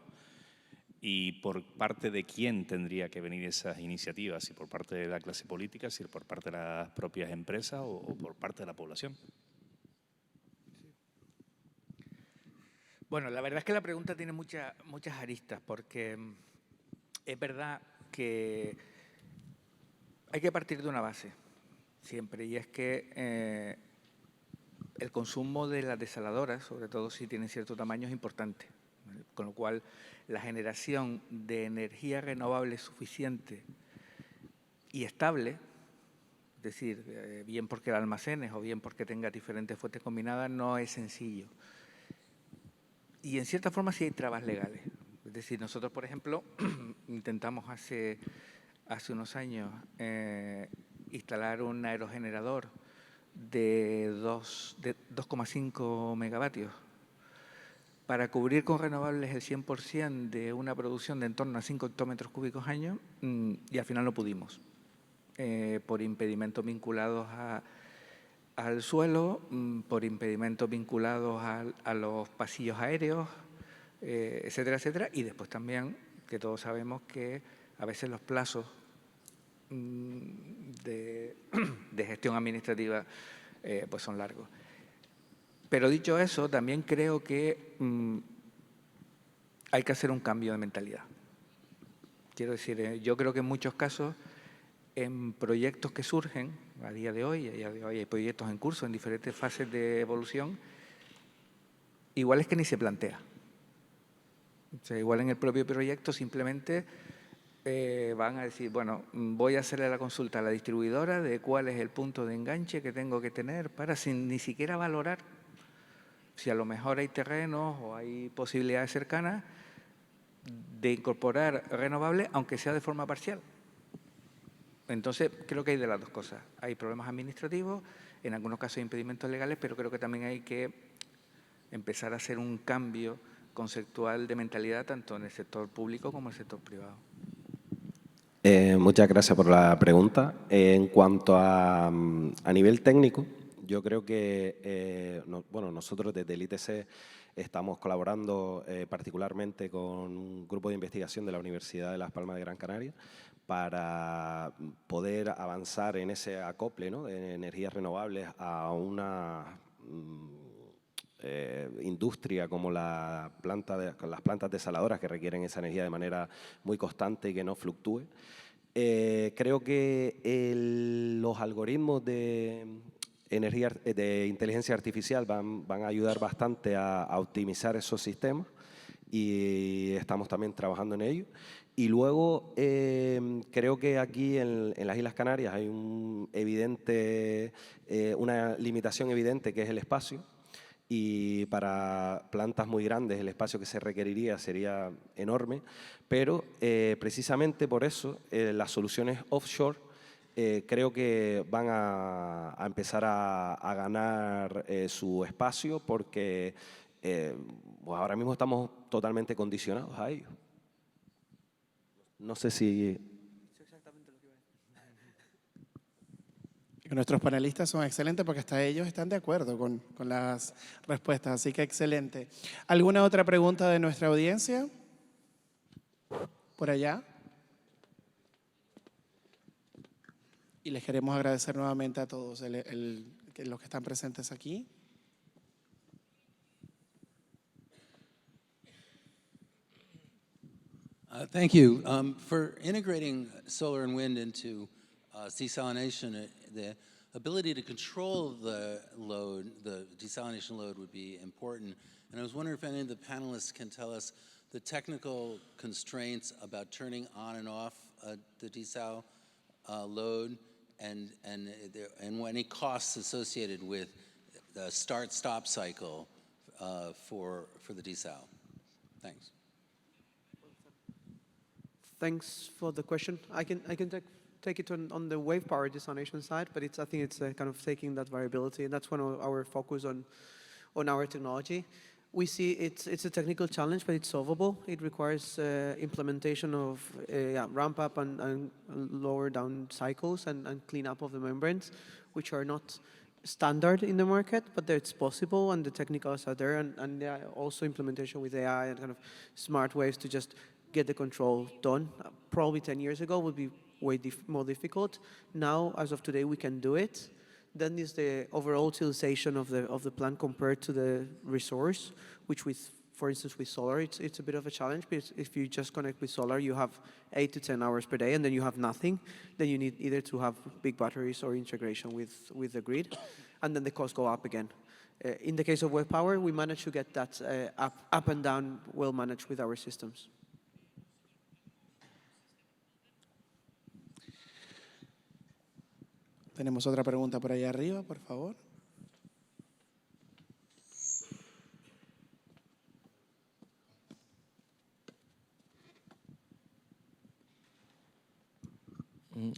y por parte de quién tendría que venir esas iniciativas, si por parte de la clase política, si por parte de las propias empresas o por parte de la población. Bueno, la verdad es que la pregunta tiene muchas aristas, porque es verdad que hay que partir de una base siempre, y es que el consumo de las desaladoras, sobre todo si tienen cierto tamaño, es importante, ¿vale? Con lo cual la generación de energía renovable suficiente y estable, es decir, bien porque la almacenes o bien porque tenga diferentes fuentes combinadas, no es sencillo. Y en cierta forma sí hay trabas legales. Es decir, nosotros, por ejemplo, intentamos hace unos años instalar un aerogenerador de 2,5 megavatios para cubrir con renovables el 100% de una producción de en torno a 5 hectómetros cúbicos año, y al final no pudimos, por impedimentos vinculados al suelo, por impedimentos vinculados a los pasillos aéreos, etcétera, etcétera. Y después también que todos sabemos que a veces los plazos de gestión administrativa pues son largos. Pero dicho eso, también creo que hay que hacer un cambio de mentalidad. Quiero decir, yo creo que en muchos casos, en proyectos que surgen, a día de hoy hay proyectos en curso en diferentes fases de evolución, igual es que ni se plantea. O sea, igual en el propio proyecto simplemente van a decir, bueno, voy a hacerle la consulta a la distribuidora de cuál es el punto de enganche que tengo que tener para sin ni siquiera valorar si a lo mejor hay terrenos o hay posibilidades cercanas de incorporar renovables, aunque sea de forma parcial. Entonces, creo que hay de las dos cosas. Hay problemas administrativos, en algunos casos impedimentos legales, pero creo que también hay que empezar a hacer un cambio conceptual de mentalidad tanto en el sector público como en el sector privado. Muchas gracias por la pregunta. En cuanto a nivel técnico, yo creo que nosotros desde el ITC estamos colaborando particularmente con un grupo de investigación de la Universidad de Las Palmas de Gran Canaria para poder avanzar en ese acople, ¿no?, de energías renovables a una industria como las plantas desaladoras que requieren esa energía de manera muy constante y que no fluctúe. Creo que los algoritmos de inteligencia artificial van a ayudar bastante a optimizar esos sistemas y estamos también trabajando en ello. Y luego creo que aquí en las Islas Canarias hay una limitación evidente que es el espacio. Y para plantas muy grandes el espacio que se requeriría sería enorme, pero precisamente por eso las soluciones offshore creo que van a empezar a ganar su espacio porque pues ahora mismo estamos totalmente condicionados a ello. No sé si... Nuestros panelistas son excelentes porque hasta ellos están de acuerdo con las respuestas, así que excelente. ¿Alguna otra pregunta de nuestra audiencia? Por allá. Y les queremos agradecer nuevamente a todos los que están presentes aquí. Thank you. For integrating solar and wind into desalination, the ability to control the load, the desalination load, would be important. And I was wondering if any of the panelists can tell us the technical constraints about turning on and off the desal load and any costs associated with the start-stop cycle for the desal. Thanks. Thanks for the question. I can take it on the wave power desalination side, but I think it's kind of taking that variability, and that's one of our focus on our technology. We see it's a technical challenge, but it's solvable. It requires implementation of ramp up and lower down cycles and clean up of the membranes, which are not standard in the market, but it's possible, and the technicals are there, and also implementation with AI and kind of smart ways to just get the control done. Probably 10 years ago would be way more difficult. Now, as of today, we can do it. Then is the overall utilization of the plant compared to the resource, which for instance, with solar, it's a bit of a challenge, because if you just connect with solar, you have 8 to 10 hours per day, and then you have nothing. Then you need either to have big batteries or integration with the grid, and then the costs go up again. In the case of wave power, we managed to get that up and down well managed with our systems. Tenemos otra pregunta por allá arriba, por favor.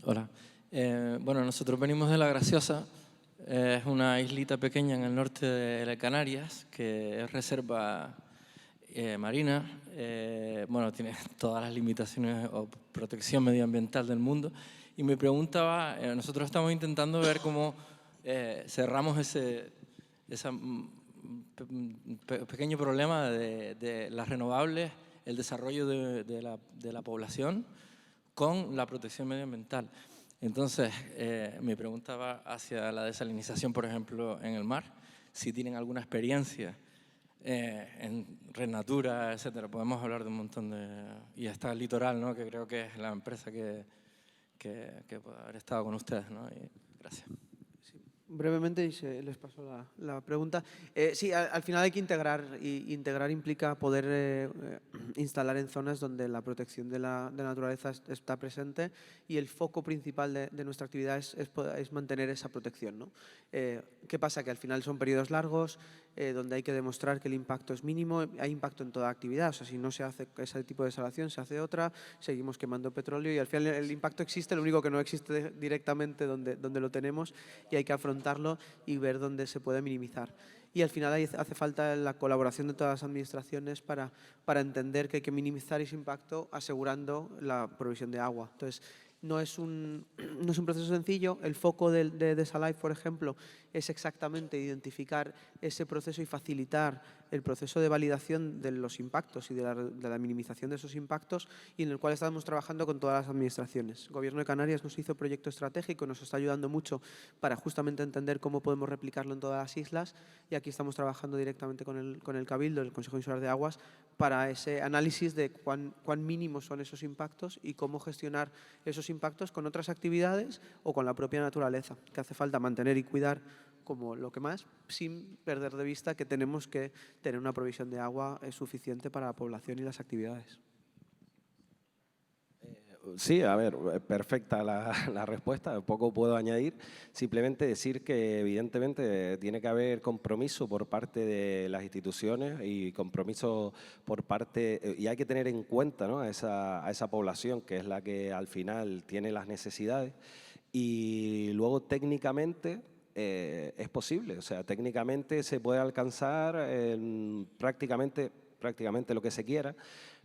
Hola. Bueno, nosotros venimos de La Graciosa. Es una islita pequeña en el norte de Canarias, que es reserva marina. Bueno, tiene todas las limitaciones o protección medioambiental del mundo. Y me preguntaba, nosotros estamos intentando ver cómo cerramos esa pequeño problema de las renovables, el desarrollo de la población con la protección medioambiental. Entonces, mi pregunta va hacia la desalinización, por ejemplo, en el mar. Si tienen alguna experiencia en Red Natura, etcétera. Podemos hablar de un montón de... Y está el Litoral, ¿no? Que creo que es la empresa que puede haber estado con ustedes, ¿no? Y gracias. Brevemente, y les paso la pregunta. Sí, al final hay que integrar, y integrar implica poder instalar en zonas donde la protección de la naturaleza está presente, y el foco principal de nuestra actividad es mantener esa protección, ¿no? ¿Qué pasa? Que al final son periodos largos, donde hay que demostrar que el impacto es mínimo. Hay impacto en toda actividad, o sea, si no se hace ese tipo de desalación, se hace otra, seguimos quemando petróleo y al final el impacto existe, lo único que no existe directamente donde lo tenemos, y hay que afrontarlo y ver dónde se puede minimizar. Y al final hace falta la colaboración de todas las administraciones para entender que hay que minimizar ese impacto asegurando la provisión de agua. Entonces, no es un proceso sencillo. El foco de Desalive, por ejemplo, es exactamente identificar ese proceso y facilitar el proceso de validación de los impactos y de la minimización de esos impactos, y en el cual estamos trabajando con todas las administraciones. El Gobierno de Canarias nos hizo proyecto estratégico, nos está ayudando mucho para justamente entender cómo podemos replicarlo en todas las islas, y aquí estamos trabajando directamente con el Cabildo, el Consejo Insular de Aguas, para ese análisis de cuán mínimos son esos impactos y cómo gestionar esos impactos con otras actividades o con la propia naturaleza, que hace falta mantener y cuidar como lo que más, sin perder de vista que tenemos que tener una provisión de agua suficiente para la población y las actividades. Sí, a ver, perfecta la respuesta, poco puedo añadir. Simplemente decir que evidentemente tiene que haber compromiso por parte de las instituciones y compromiso por parte, y hay que tener en cuenta, ¿no?, a esa población que es la que al final tiene las necesidades, y luego técnicamente es posible, o sea, técnicamente se puede alcanzar prácticamente lo que se quiera,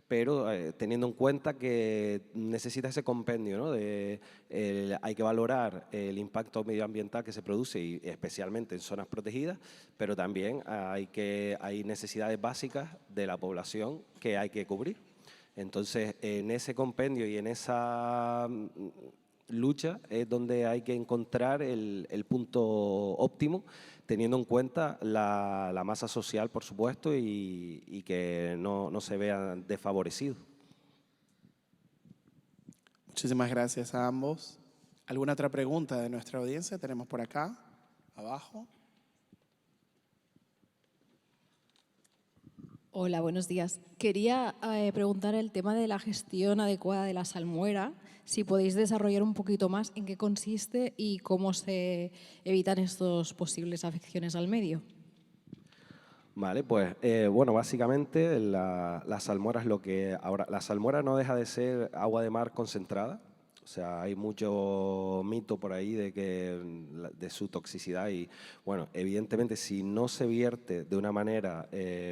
pero teniendo en cuenta que necesita ese compendio, ¿no? Hay que valorar el impacto medioambiental que se produce, y especialmente en zonas protegidas, pero también hay necesidades básicas de la población que hay que cubrir. Entonces, en ese compendio y en esa lucha es donde hay que encontrar el punto óptimo, teniendo en cuenta la masa social, por supuesto, y que no se vean desfavorecidos. Muchísimas gracias a ambos. ¿Alguna otra pregunta de nuestra audiencia? Tenemos por acá, abajo. Hola, buenos días. Quería preguntar el tema de la gestión adecuada de la salmuera, si podéis desarrollar un poquito más en qué consiste y cómo se evitan estas posibles afecciones al medio. Vale, pues bueno, básicamente la salmuera es lo que ahora, la salmuera no deja de ser agua de mar concentrada. O sea, hay mucho mito por ahí de su toxicidad, y bueno, evidentemente si no se vierte de una manera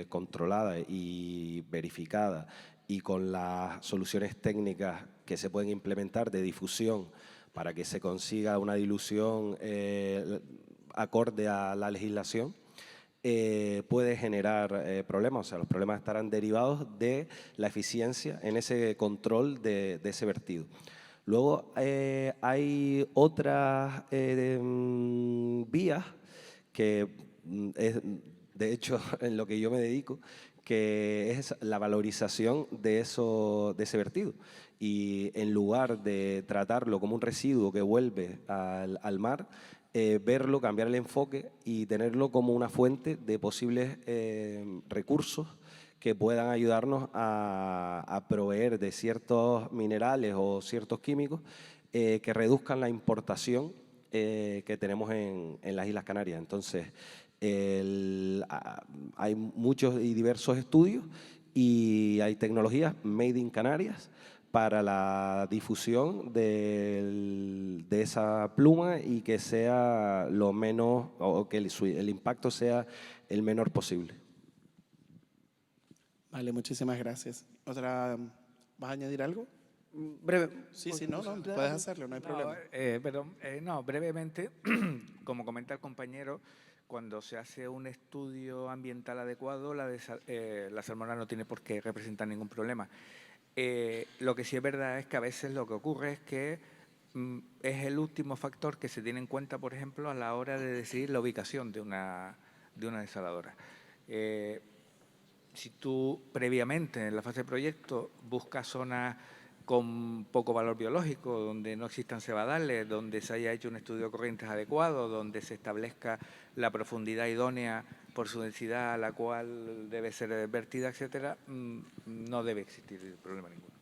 controlada y verificada, y con las soluciones técnicas que se pueden implementar de difusión para que se consiga una dilución acorde a la legislación, puede generar problemas. O sea, los problemas estarán derivados de la eficiencia en ese control de ese vertido. Luego hay otras vías que es, de hecho, en lo que yo me dedico, que es la valorización de ese vertido. Y en lugar de tratarlo como un residuo que vuelve al mar, verlo, cambiar el enfoque y tenerlo como una fuente de posibles recursos que puedan ayudarnos a proveer de ciertos minerales o ciertos químicos que reduzcan la importación que tenemos en las Islas Canarias. Entonces, hay muchos y diversos estudios, y hay tecnologías made in Canarias para la difusión de esa pluma, y que sea lo menos, o que el impacto sea el menor posible. Vale, muchísimas gracias. ¿Vas a añadir algo? Breve. Sí, no, puedes hacerlo, no hay problema. No, brevemente, como comenta el compañero, cuando se hace un estudio ambiental adecuado, la salmonela no tiene por qué representar ningún problema. Lo que sí es verdad es que a veces lo que ocurre es que es el último factor que se tiene en cuenta, por ejemplo, a la hora de decidir la ubicación de una desaladora. Si tú previamente en la fase de proyecto buscas zonas con poco valor biológico, donde no existan cebadales, donde se haya hecho un estudio de corrientes adecuado, donde se establezca la profundidad idónea por su densidad a la cual debe ser vertida, etcétera, no debe existir problema ninguno.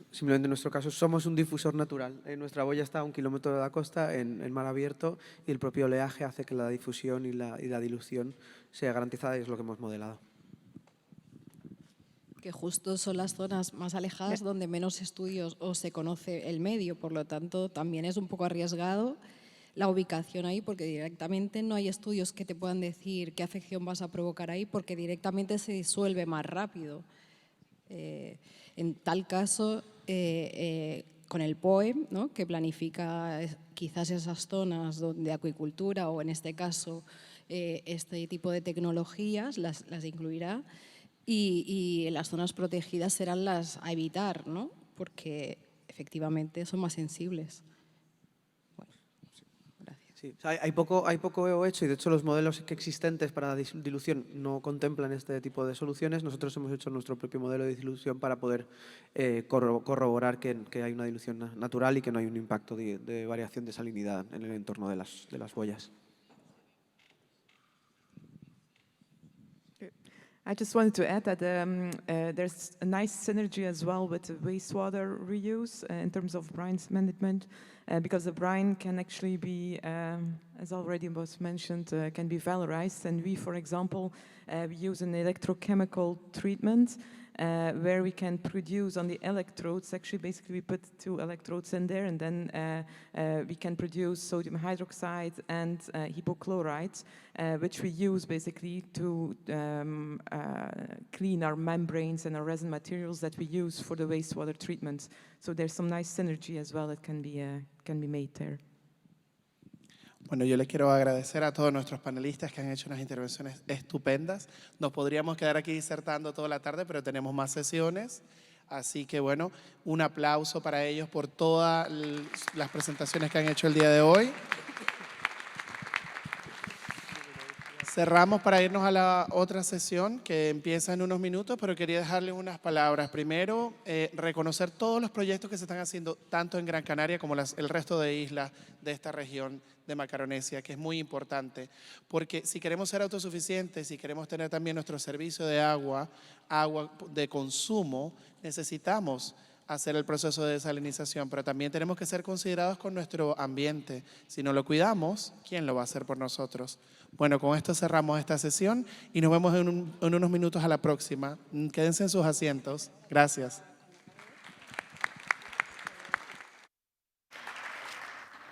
Simplemente en nuestro caso somos un difusor natural. Nuestra boya está a 1 kilómetro de la costa, en mar abierto, y el propio oleaje hace que la difusión y la dilución sea garantizada, y es lo que hemos modelado. Que justo son las zonas más alejadas donde menos estudios o se conoce el medio, por lo tanto también es un poco arriesgado la ubicación ahí, porque directamente no hay estudios que te puedan decir qué afección vas a provocar ahí, porque directamente se disuelve más rápido. En tal caso, con el POE, ¿no?, que planifica quizás esas zonas de acuicultura o en este caso este tipo de tecnologías, las incluirá, y en las zonas protegidas serán las a evitar, ¿no?, porque efectivamente son más sensibles. Sí, o sea, hay poco hecho, y de hecho los modelos que existentes para dilución no contemplan este tipo de soluciones. Nosotros hemos hecho nuestro propio modelo de dilución para poder corroborar que hay una dilución natural y que no hay un impacto de variación de salinidad en el entorno de las boyas. I just wanted to add that there's a nice synergy as well with the wastewater reuse in terms of brine management, because the brine can actually be, as already was mentioned, can be valorized. And we, for example, we use an electrochemical treatment where we can produce on the electrodes, actually basically we put 2 electrodes in there, and then we can produce sodium hydroxide and hypochlorite, which we use basically to clean our membranes and our resin materials that we use for the wastewater treatment. So there's some nice synergy as well that can be made there. Bueno, yo les quiero agradecer a todos nuestros panelistas que han hecho unas intervenciones estupendas. Nos podríamos quedar aquí disertando toda la tarde, pero tenemos más sesiones. Así que, bueno, un aplauso para ellos por todas las presentaciones que han hecho el día de hoy. Cerramos para irnos a la otra sesión que empieza en unos minutos, pero quería dejarles unas palabras. Primero, reconocer todos los proyectos que se están haciendo tanto en Gran Canaria como el resto de islas de esta región de Macaronesia, que es muy importante, porque si queremos ser autosuficientes, si queremos tener también nuestro servicio de agua de consumo, necesitamos hacer el proceso de desalinización, pero también tenemos que ser considerados con nuestro ambiente. Si no lo cuidamos, ¿quién lo va a hacer por nosotros? Bueno, con esto cerramos esta sesión y nos vemos en unos minutos a la próxima. Quédense en sus asientos. Gracias.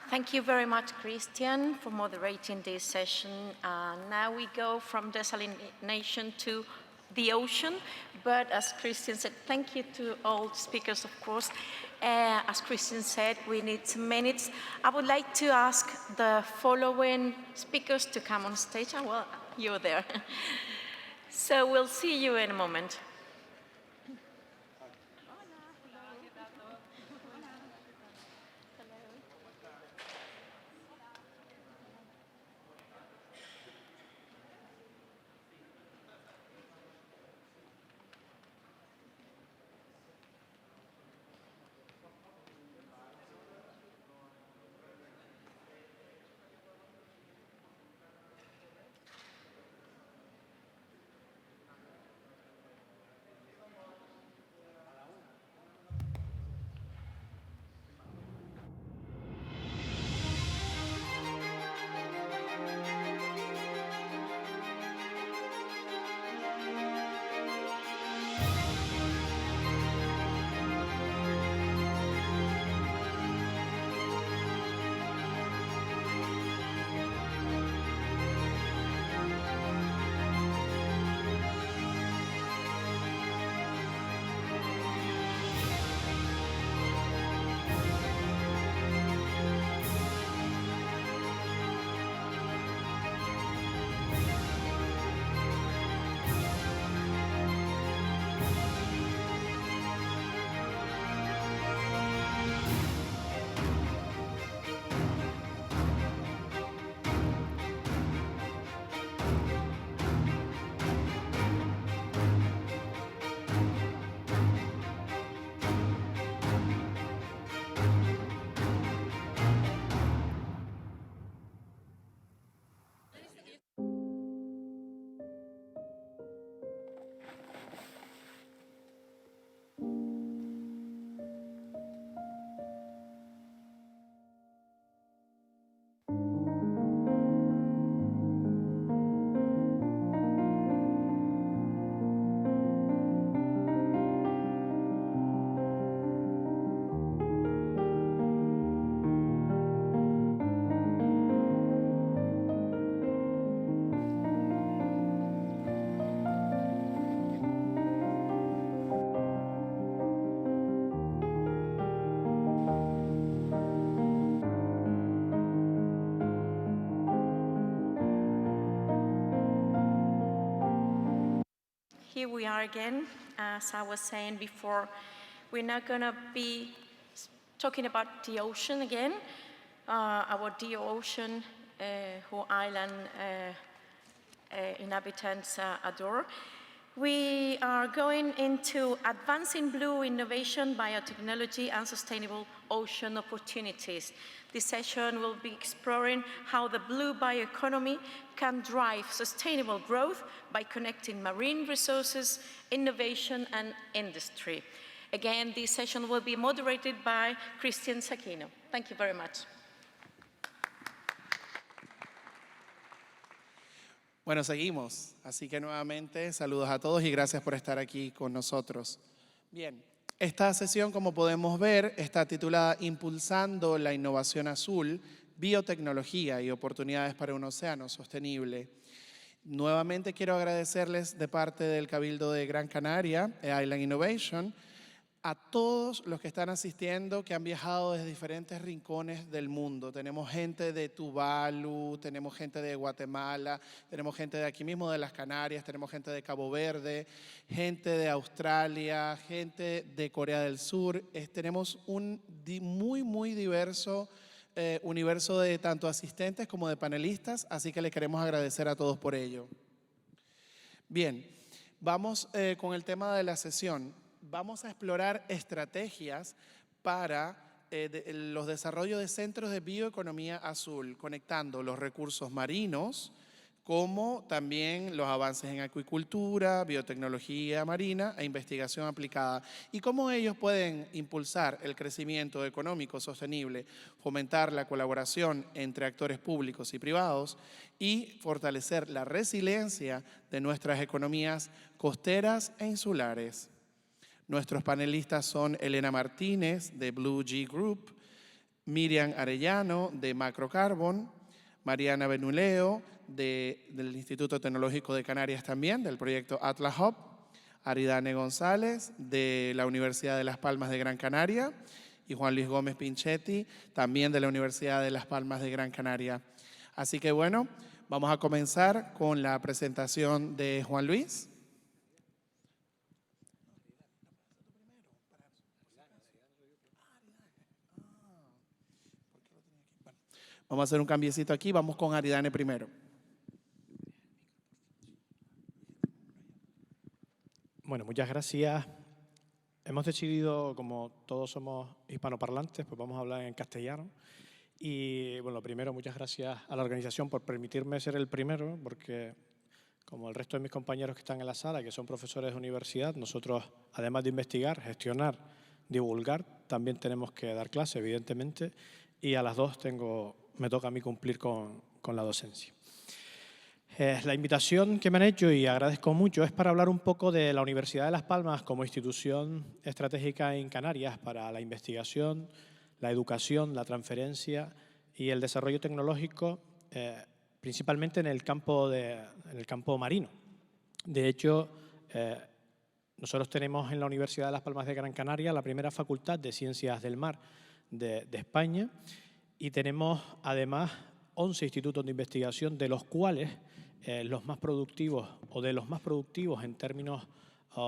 Thank you very much, Christian, for moderating this session. Now we go from desalination to the ocean, but as Christian said, thank you to all speakers, of course. As Christian said, we need some minutes. I would like to ask the following speakers to come on stage. Well, you're there. So we'll see you in a moment. here we are again. As I was saying before, we're now going to be talking about the ocean again, our dear ocean, who island inhabitants adore. We are going into advancing blue innovation, biotechnology, and sustainable ocean opportunities. This session will be exploring how the blue bioeconomy can drive sustainable growth by connecting marine resources, innovation, and industry. Again, this session will be moderated by Christian Sakino. Thank you very much. Bueno, seguimos. Así que nuevamente saludos a todos y gracias por estar aquí con nosotros. Bien, esta sesión, como podemos ver, está titulada Impulsando la innovación azul, biotecnología y oportunidades para un océano sostenible. Nuevamente quiero agradecerles de parte del Cabildo de Gran Canaria, Island Innovation, a todos los que están asistiendo, que han viajado desde diferentes rincones del mundo. Tenemos gente de Tuvalu, tenemos gente de Guatemala, tenemos gente de aquí mismo de las Canarias, tenemos gente de Cabo Verde, gente de Australia, gente de Corea del Sur. Tenemos un muy diverso universo de tanto asistentes como de panelistas, así que le queremos agradecer a todos por ello. Bien, vamos con el tema de la sesión. Vamos a explorar estrategias para los desarrollos de centros de bioeconomía azul, conectando los recursos marinos, como también los avances en acuicultura, biotecnología marina e investigación aplicada, y cómo ellos pueden impulsar el crecimiento económico sostenible, fomentar la colaboración entre actores públicos y privados y fortalecer la resiliencia de nuestras economías costeras e insulares. Nuestros panelistas son Elena Martínez, de Blue G Group, Miriam Arellano, de Macrocarbon, Mariana Benuleo, del Instituto Tecnológico de Canarias también, del proyecto Atlas Hub, Aridane González, de la Universidad de Las Palmas de Gran Canaria, y Juan Luis Gómez Pinchetti, también de la Universidad de Las Palmas de Gran Canaria. Así que bueno, vamos a comenzar con la presentación de Juan Luis. Vamos a hacer un cambiecito aquí, vamos con Aridane primero. Bueno, muchas gracias. Hemos decidido, como todos somos hispanoparlantes, pues vamos a hablar en castellano. Y bueno, primero, muchas gracias a la organización por permitirme ser el primero, porque como el resto de mis compañeros que están en la sala, que son profesores de universidad, nosotros, además de investigar, gestionar, divulgar, también tenemos que dar clase, evidentemente, y a las dos me toca a mí cumplir con la docencia. La invitación que me han hecho, y agradezco mucho, es para hablar un poco de la Universidad de Las Palmas como institución estratégica en Canarias para la investigación, la educación, la transferencia y el desarrollo tecnológico, principalmente en el campo marino. De hecho, nosotros tenemos en la Universidad de Las Palmas de Gran Canaria la primera facultad de Ciencias del Mar de España, y tenemos además 11 institutos de investigación, de los cuales los más productivos o de los más productivos en términos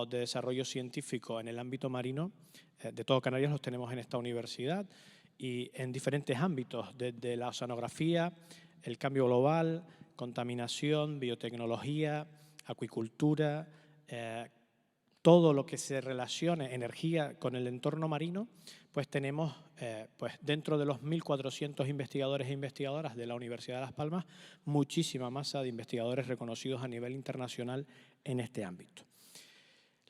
de desarrollo científico en el ámbito marino de todo Canarias los tenemos en esta universidad, y en diferentes ámbitos, desde la oceanografía, el cambio global, contaminación, biotecnología, acuicultura, todo lo que se relacione, energía, con el entorno marino, pues tenemos pues dentro de los 1.400 investigadores e investigadoras de la Universidad de Las Palmas muchísima masa de investigadores reconocidos a nivel internacional en este ámbito.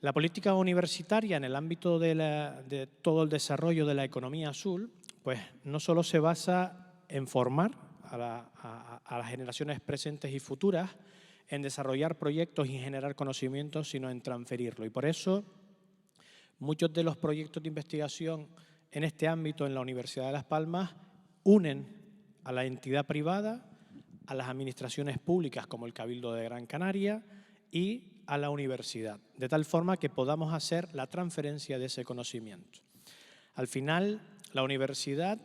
La política universitaria en el ámbito de todo el desarrollo de la economía azul, pues no solo se basa en formar a las generaciones presentes y futuras, en desarrollar proyectos y generar conocimientos, sino en transferirlo. Y por eso muchos de los proyectos de investigación en este ámbito en la Universidad de Las Palmas unen a la entidad privada, a las administraciones públicas como el Cabildo de Gran Canaria y a la universidad, de tal forma que podamos hacer la transferencia de ese conocimiento. Al final, la universidad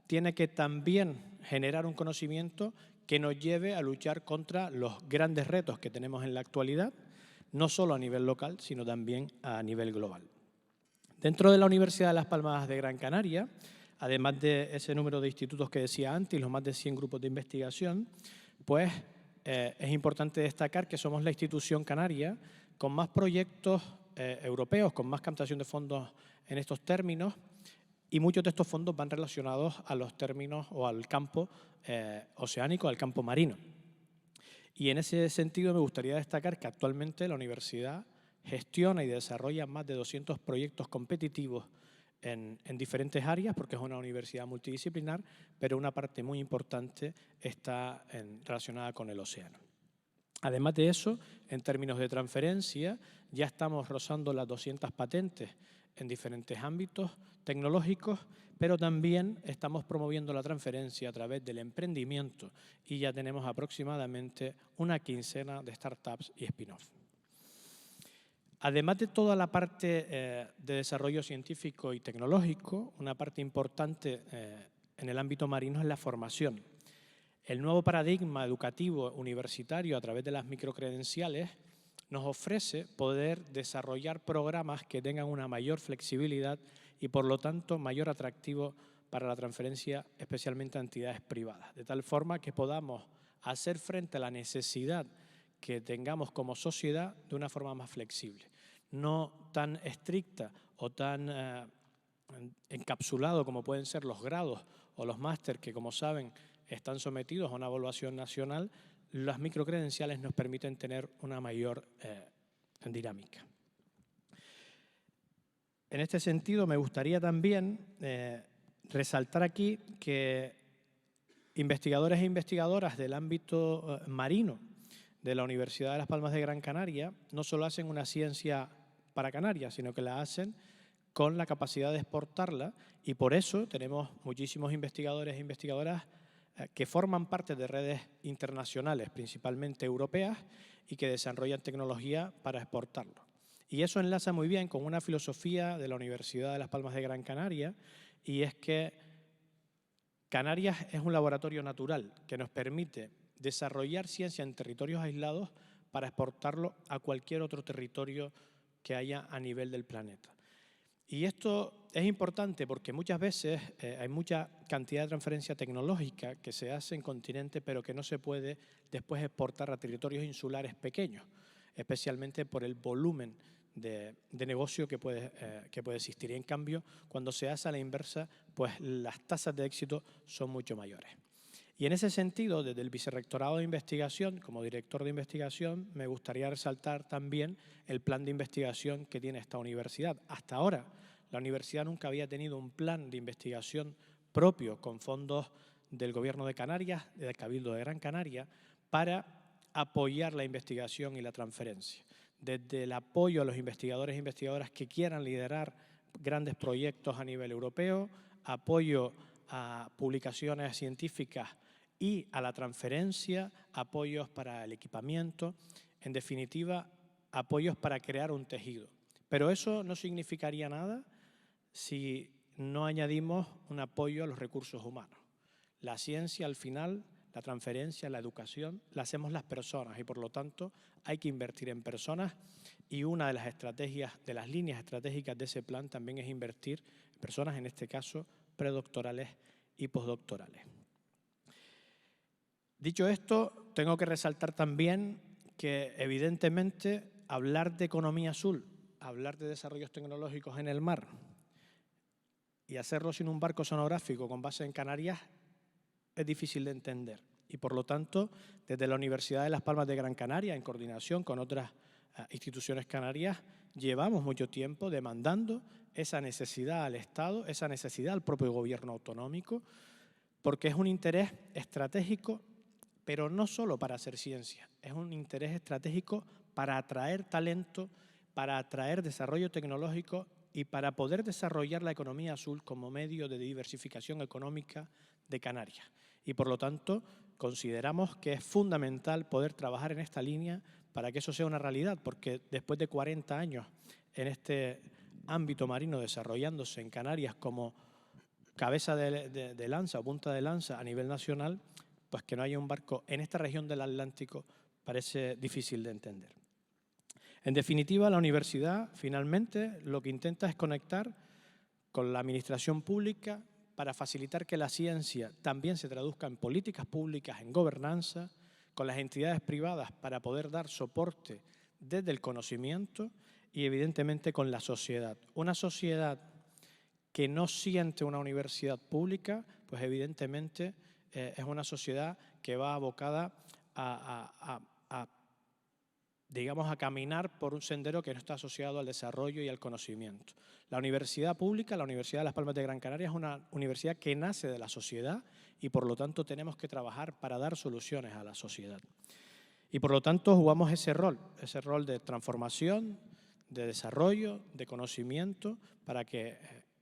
tiene que también generar un conocimiento que nos lleve a luchar contra los grandes retos que tenemos en la actualidad, no solo a nivel local, sino también a nivel global. Dentro de la Universidad de Las Palmas de Gran Canaria, además de ese número de institutos que decía antes y los más de 100 grupos de investigación, pues es importante destacar que somos la institución canaria con más proyectos europeos, con más captación de fondos en estos términos, y muchos de estos fondos van relacionados a los términos o al campo oceánico, al campo marino. Y en ese sentido me gustaría destacar que actualmente la universidad gestiona y desarrolla más de 200 proyectos competitivos en diferentes áreas, porque es una universidad multidisciplinar, pero una parte muy importante está relacionada con el océano. Además de eso, en términos de transferencia, ya estamos rozando las 200 patentes en diferentes ámbitos tecnológicos, pero también estamos promoviendo la transferencia a través del emprendimiento y ya tenemos aproximadamente una quincena de startups y spin-off. Además de toda la parte de desarrollo científico y tecnológico, una parte importante en el ámbito marino es la formación. El nuevo paradigma educativo universitario a través de las microcredenciales nos ofrece poder desarrollar programas que tengan una mayor flexibilidad y, por lo tanto, mayor atractivo para la transferencia, especialmente a entidades privadas, de tal forma que podamos hacer frente a la necesidad que tengamos como sociedad de una forma más flexible, no tan estricta o tan encapsulado como pueden ser los grados o los máster que, como saben, están sometidos a una evaluación nacional. Las microcredenciales nos permiten tener una mayor dinámica. En este sentido, me gustaría también resaltar aquí que investigadores e investigadoras del ámbito marino de la Universidad de Las Palmas de Gran Canaria no solo hacen una ciencia para Canarias, sino que la hacen con la capacidad de exportarla, y por eso tenemos muchísimos investigadores e investigadoras que forman parte de redes internacionales, principalmente europeas, y que desarrollan tecnología para exportarlo. Y eso enlaza muy bien con una filosofía de la Universidad de Las Palmas de Gran Canaria, y es que Canarias es un laboratorio natural que nos permite desarrollar ciencia en territorios aislados para exportarlo a cualquier otro territorio que haya a nivel del planeta. Y esto es importante porque muchas veces hay mucha cantidad de transferencia tecnológica que se hace en continente, pero que no se puede después exportar a territorios insulares pequeños, especialmente por el volumen de negocio que puede existir. Y en cambio, cuando se hace a la inversa, pues las tasas de éxito son mucho mayores. Y en ese sentido, desde el Vicerrectorado de Investigación, como director de investigación, me gustaría resaltar también el plan de investigación que tiene esta universidad. Hasta ahora, la universidad nunca había tenido un plan de investigación propio con fondos del Gobierno de Canarias, del Cabildo de Gran Canaria, para apoyar la investigación y la transferencia. Desde el apoyo a los investigadores e investigadoras que quieran liderar grandes proyectos a nivel europeo, apoyo a publicaciones científicas y a la transferencia, apoyos para el equipamiento, en definitiva, apoyos para crear un tejido. Pero eso no significaría nada si no añadimos un apoyo a los recursos humanos. La ciencia, al final, la transferencia, la educación, la hacemos las personas y, por lo tanto, hay que invertir en personas, y una de las estrategias, de las líneas estratégicas de ese plan también es invertir en personas, en este caso, predoctorales y postdoctorales. Dicho esto, tengo que resaltar también que, evidentemente, hablar de economía azul, hablar de desarrollos tecnológicos en el mar y hacerlo sin un barco sonográfico con base en Canarias es difícil de entender. Y, por lo tanto, desde la Universidad de Las Palmas de Gran Canaria, en coordinación con otras instituciones canarias, llevamos mucho tiempo demandando esa necesidad al Estado, esa necesidad al propio gobierno autonómico, porque es un interés estratégico, pero no solo para hacer ciencia, es un interés estratégico para atraer talento, para atraer desarrollo tecnológico y para poder desarrollar la economía azul como medio de diversificación económica de Canarias. Y, por lo tanto, consideramos que es fundamental poder trabajar en esta línea para que eso sea una realidad, porque después de 40 años en este ámbito marino desarrollándose en Canarias como cabeza de lanza o punta de lanza a nivel nacional, pues que no haya un barco en esta región del Atlántico parece difícil de entender. En definitiva, la universidad finalmente lo que intenta es conectar con la administración pública para facilitar que la ciencia también se traduzca en políticas públicas, en gobernanza, con las entidades privadas para poder dar soporte desde el conocimiento y evidentemente con la sociedad. Una sociedad que no siente una universidad pública, pues evidentemente es una sociedad que va abocada digamos, a caminar por un sendero que no está asociado al desarrollo y al conocimiento. La universidad pública, la Universidad de Las Palmas de Gran Canaria, es una universidad que nace de la sociedad y por lo tanto tenemos que trabajar para dar soluciones a la sociedad. Y por lo tanto jugamos ese rol de transformación, de desarrollo, de conocimiento, para que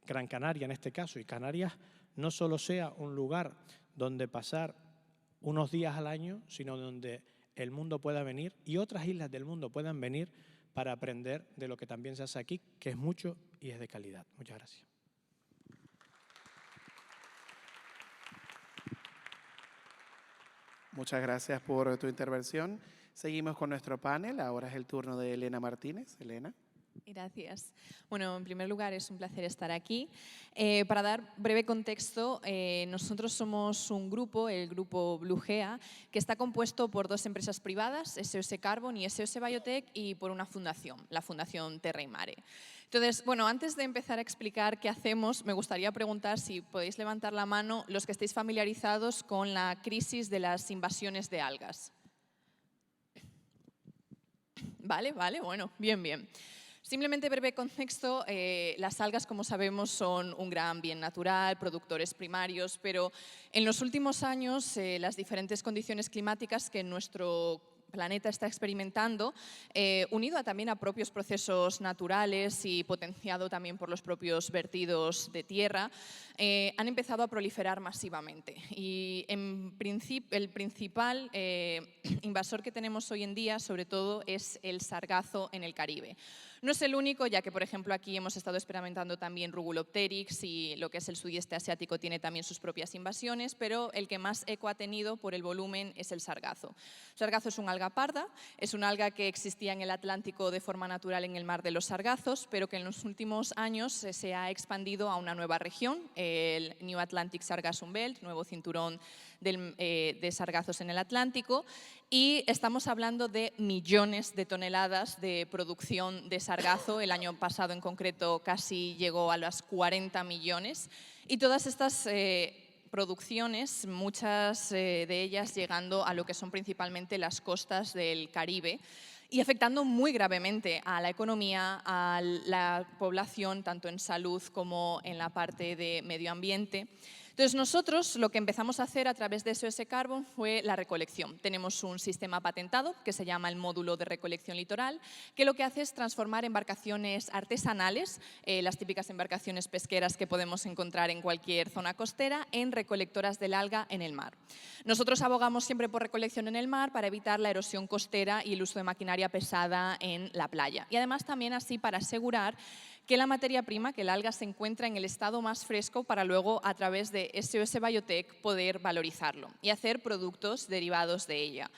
Gran Canaria en este caso y Canarias no solo sea un lugar donde pasar unos días al año, sino donde el mundo pueda venir y otras islas del mundo puedan venir para aprender de lo que también se hace aquí, que es mucho y es de calidad. Muchas gracias. Muchas gracias por tu intervención. Seguimos con nuestro panel. Ahora es el turno de Elena Martínez. Elena. Gracias. Bueno, en primer lugar es un placer estar aquí. Para dar breve contexto, nosotros somos un grupo, el grupo Blugea, que está compuesto por 2 empresas privadas, SOS Carbon y SOS Biotech, y por una fundación, la Fundación Terra y Mare. Entonces, bueno, antes de empezar a explicar qué hacemos, me gustaría preguntar si podéis levantar la mano los que estéis familiarizados con la crisis de las invasiones de algas. Vale, bueno, bien. Simplemente breve contexto, las algas, como sabemos, son un gran bien natural, productores primarios, pero en los últimos años las diferentes condiciones climáticas que nuestro planeta está experimentando, unido también a propios procesos naturales y potenciado también por los propios vertidos de tierra, han empezado a proliferar masivamente. Y el principal invasor que tenemos hoy en día, sobre todo, es el sargazo en el Caribe. No es el único, ya que, por ejemplo, aquí hemos estado experimentando también Rugulopteryx y lo que es el sudeste asiático tiene también sus propias invasiones, pero el que más eco ha tenido por el volumen es el sargazo. El sargazo es una alga parda, es una alga que existía en el Atlántico de forma natural en el mar de los sargazos, pero que en los últimos años se ha expandido a una nueva región, el New Atlantic Sargassum Belt, nuevo cinturón de sargazos en el Atlántico, y estamos hablando de millones de toneladas de producción de sargazo. El año pasado en concreto casi llegó a las 40 millones, y todas estas producciones, muchas de ellas llegando a lo que son principalmente las costas del Caribe, y afectando muy gravemente a la economía, a la población, tanto en salud como en la parte de medio ambiente. Entonces nosotros lo que empezamos a hacer a través de SOS Carbon fue la recolección. Tenemos un sistema patentado que se llama el módulo de recolección litoral, que lo que hace es transformar embarcaciones artesanales, las típicas embarcaciones pesqueras que podemos encontrar en cualquier zona costera, en recolectoras del alga en el mar. Nosotros abogamos siempre por recolección en el mar para evitar la erosión costera y el uso de maquinaria pesada en la playa. Y además también así para asegurar que la materia prima, que el alga, se encuentra en el estado más fresco para luego, a través de SOS Biotech, poder valorizarlo y hacer productos derivados de ella.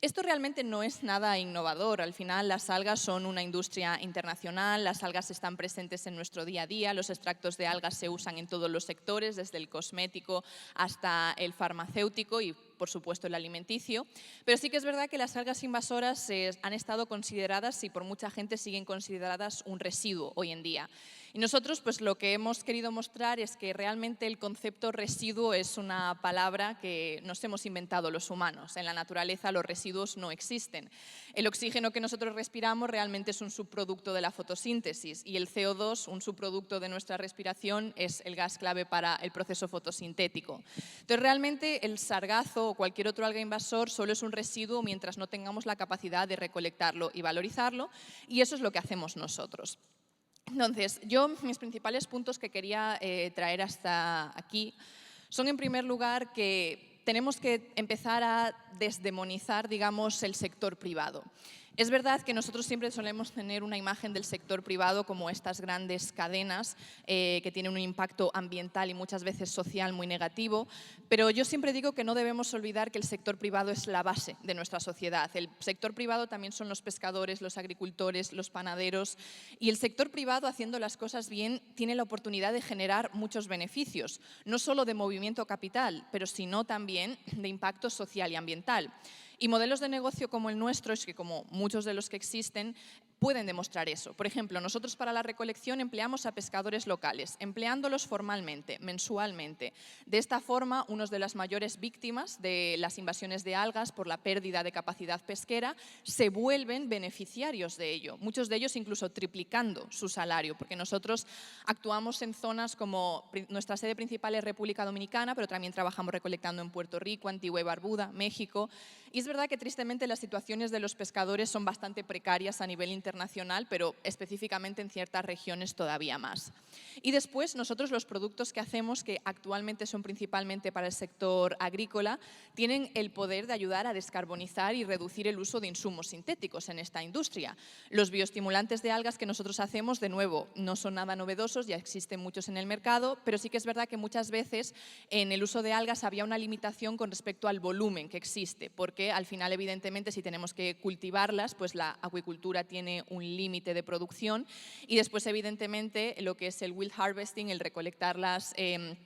Esto realmente no es nada innovador. Al final, las algas son una industria internacional, las algas están presentes en nuestro día a día, los extractos de algas se usan en todos los sectores, desde el cosmético hasta el farmacéutico y, por supuesto, el alimenticio. Pero sí que es verdad que las algas invasoras han estado consideradas, y por mucha gente siguen consideradas, un residuo hoy en día. Y nosotros, pues, lo que hemos querido mostrar es que realmente el concepto residuo es una palabra que nos hemos inventado los humanos. En la naturaleza los residuos no existen. El oxígeno que nosotros respiramos realmente es un subproducto de la fotosíntesis, y el CO2, un subproducto de nuestra respiración, es el gas clave para el proceso fotosintético. Entonces, realmente el sargazo o cualquier otro alga invasor solo es un residuo mientras no tengamos la capacidad de recolectarlo y valorizarlo, y eso es lo que hacemos nosotros. Entonces, mis principales puntos que quería traer hasta aquí son, en primer lugar, que tenemos que empezar a desdemonizar, digamos, el sector privado. Es verdad que nosotros siempre solemos tener una imagen del sector privado como estas grandes cadenas que tienen un impacto ambiental y muchas veces social muy negativo, pero yo siempre digo que no debemos olvidar que el sector privado es la base de nuestra sociedad. El sector privado también son los pescadores, los agricultores, los panaderos, y el sector privado, haciendo las cosas bien, tiene la oportunidad de generar muchos beneficios, no solo de movimiento capital, pero sino también de impacto social y ambiental. Y modelos de negocio como el nuestro, es que como muchos de los que existen, pueden demostrar eso. Por ejemplo, nosotros para la recolección empleamos a pescadores locales, empleándolos formalmente, mensualmente. De esta forma, unos de las mayores víctimas de las invasiones de algas por la pérdida de capacidad pesquera se vuelven beneficiarios de ello, muchos de ellos incluso triplicando su salario, porque nosotros actuamos en zonas como nuestra sede principal es República Dominicana, pero también trabajamos recolectando en Puerto Rico, Antigua y Barbuda, México. Y es verdad que tristemente las situaciones de los pescadores son bastante precarias a nivel internacional, pero específicamente en ciertas regiones todavía más. Y después nosotros los productos que hacemos, que actualmente son principalmente para el sector agrícola, tienen el poder de ayudar a descarbonizar y reducir el uso de insumos sintéticos en esta industria. Los bioestimulantes de algas que nosotros hacemos, de nuevo, no son nada novedosos, ya existen muchos en el mercado, pero sí que es verdad que muchas veces en el uso de algas había una limitación con respecto al volumen que existe, porque al final, evidentemente, si tenemos que cultivarlas, pues la acuicultura tiene un límite de producción y después, evidentemente, lo que es el wild harvesting, el recolectarlas en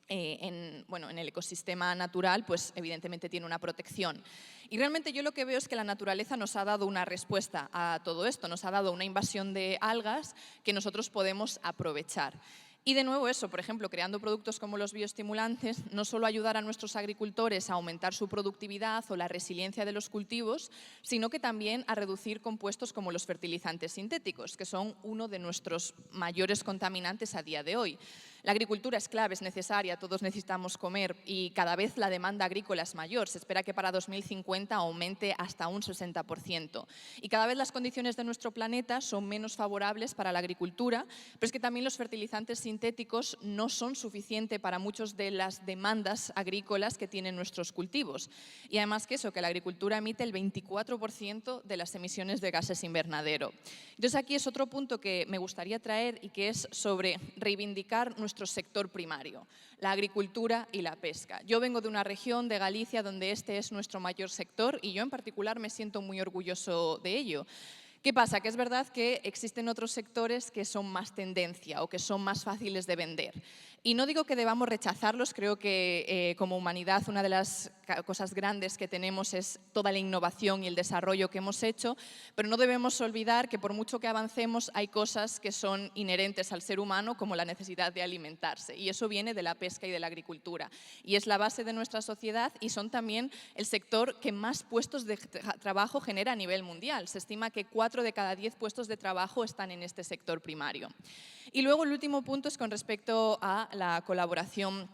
el ecosistema natural, pues evidentemente tiene una protección. Y realmente yo lo que veo es que la naturaleza nos ha dado una respuesta a todo esto, nos ha dado una invasión de algas que nosotros podemos aprovechar. Y de nuevo eso, por ejemplo, creando productos como los bioestimulantes, no solo ayudar a nuestros agricultores a aumentar su productividad o la resiliencia de los cultivos, sino que también a reducir compuestos como los fertilizantes sintéticos, que son uno de nuestros mayores contaminantes a día de hoy. La agricultura es clave, es necesaria, todos necesitamos comer y cada vez la demanda agrícola es mayor. Se espera que para 2050 aumente hasta un 60%. Y cada vez las condiciones de nuestro planeta son menos favorables para la agricultura, pero es que también los fertilizantes sintéticos no son suficientes para muchas de las demandas agrícolas que tienen nuestros cultivos. Y además que eso, que la agricultura emite el 24% de las emisiones de gases invernadero. Entonces aquí es otro punto que me gustaría traer y que es sobre reivindicar nuestro sector primario, la agricultura y la pesca. Yo vengo de una región de Galicia donde este es nuestro mayor sector y yo en particular me siento muy orgulloso de ello. ¿Qué pasa? Que es verdad que existen otros sectores que son más tendencia o que son más fáciles de vender. Y no digo que debamos rechazarlos, creo que como humanidad una de las cosas grandes que tenemos es toda la innovación y el desarrollo que hemos hecho, pero no debemos olvidar que por mucho que avancemos hay cosas que son inherentes al ser humano como la necesidad de alimentarse y eso viene de la pesca y de la agricultura y es la base de nuestra sociedad y son también el sector que más puestos de trabajo genera a nivel mundial. Se estima que 4 de cada 10 puestos de trabajo están en este sector primario. Y luego el último punto es con respecto a la colaboración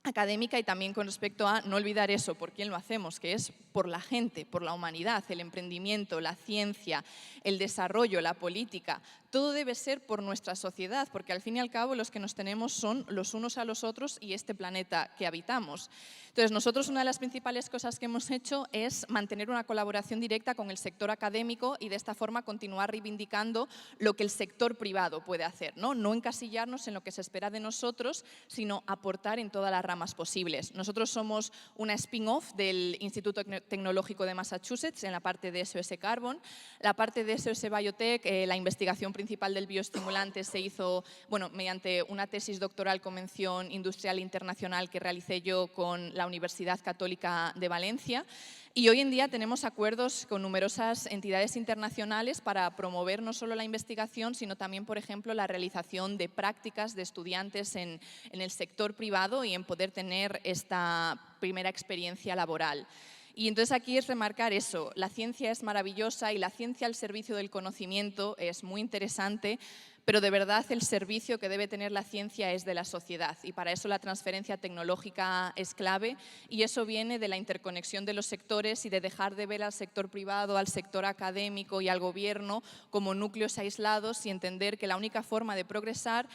académica y también con respecto a no olvidar eso, por quién lo hacemos, que es por la gente, por la humanidad, el emprendimiento, la ciencia, el desarrollo, la política. Todo debe ser por nuestra sociedad, porque al fin y al cabo los que nos tenemos son los unos a los otros y este planeta que habitamos. Entonces, nosotros una de las principales cosas que hemos hecho es mantener una colaboración directa con el sector académico y de esta forma continuar reivindicando lo que el sector privado puede hacer, ¿no? No encasillarnos en lo que se espera de nosotros, sino aportar en todas las ramas posibles. Nosotros somos una spin-off del Instituto Tecnológico de Massachusetts en la parte de SOS Carbon. La parte de SOS Biotech, la investigación principal del bioestimulante se hizo mediante una tesis doctoral con mención industrial internacional que realicé yo con la Universidad Católica de Valencia. Y hoy en día tenemos acuerdos con numerosas entidades internacionales para promover no solo la investigación, sino también, por ejemplo, la realización de prácticas de estudiantes en el sector privado y en poder tener esta primera experiencia laboral. Y entonces aquí es remarcar eso, la ciencia es maravillosa y la ciencia al servicio del conocimiento es muy interesante, pero de verdad el servicio que debe tener la ciencia es de la sociedad y para eso la transferencia tecnológica es clave y eso viene de la interconexión de los sectores y de dejar de ver al sector privado, al sector académico y al gobierno como núcleos aislados y entender que la única forma de progresar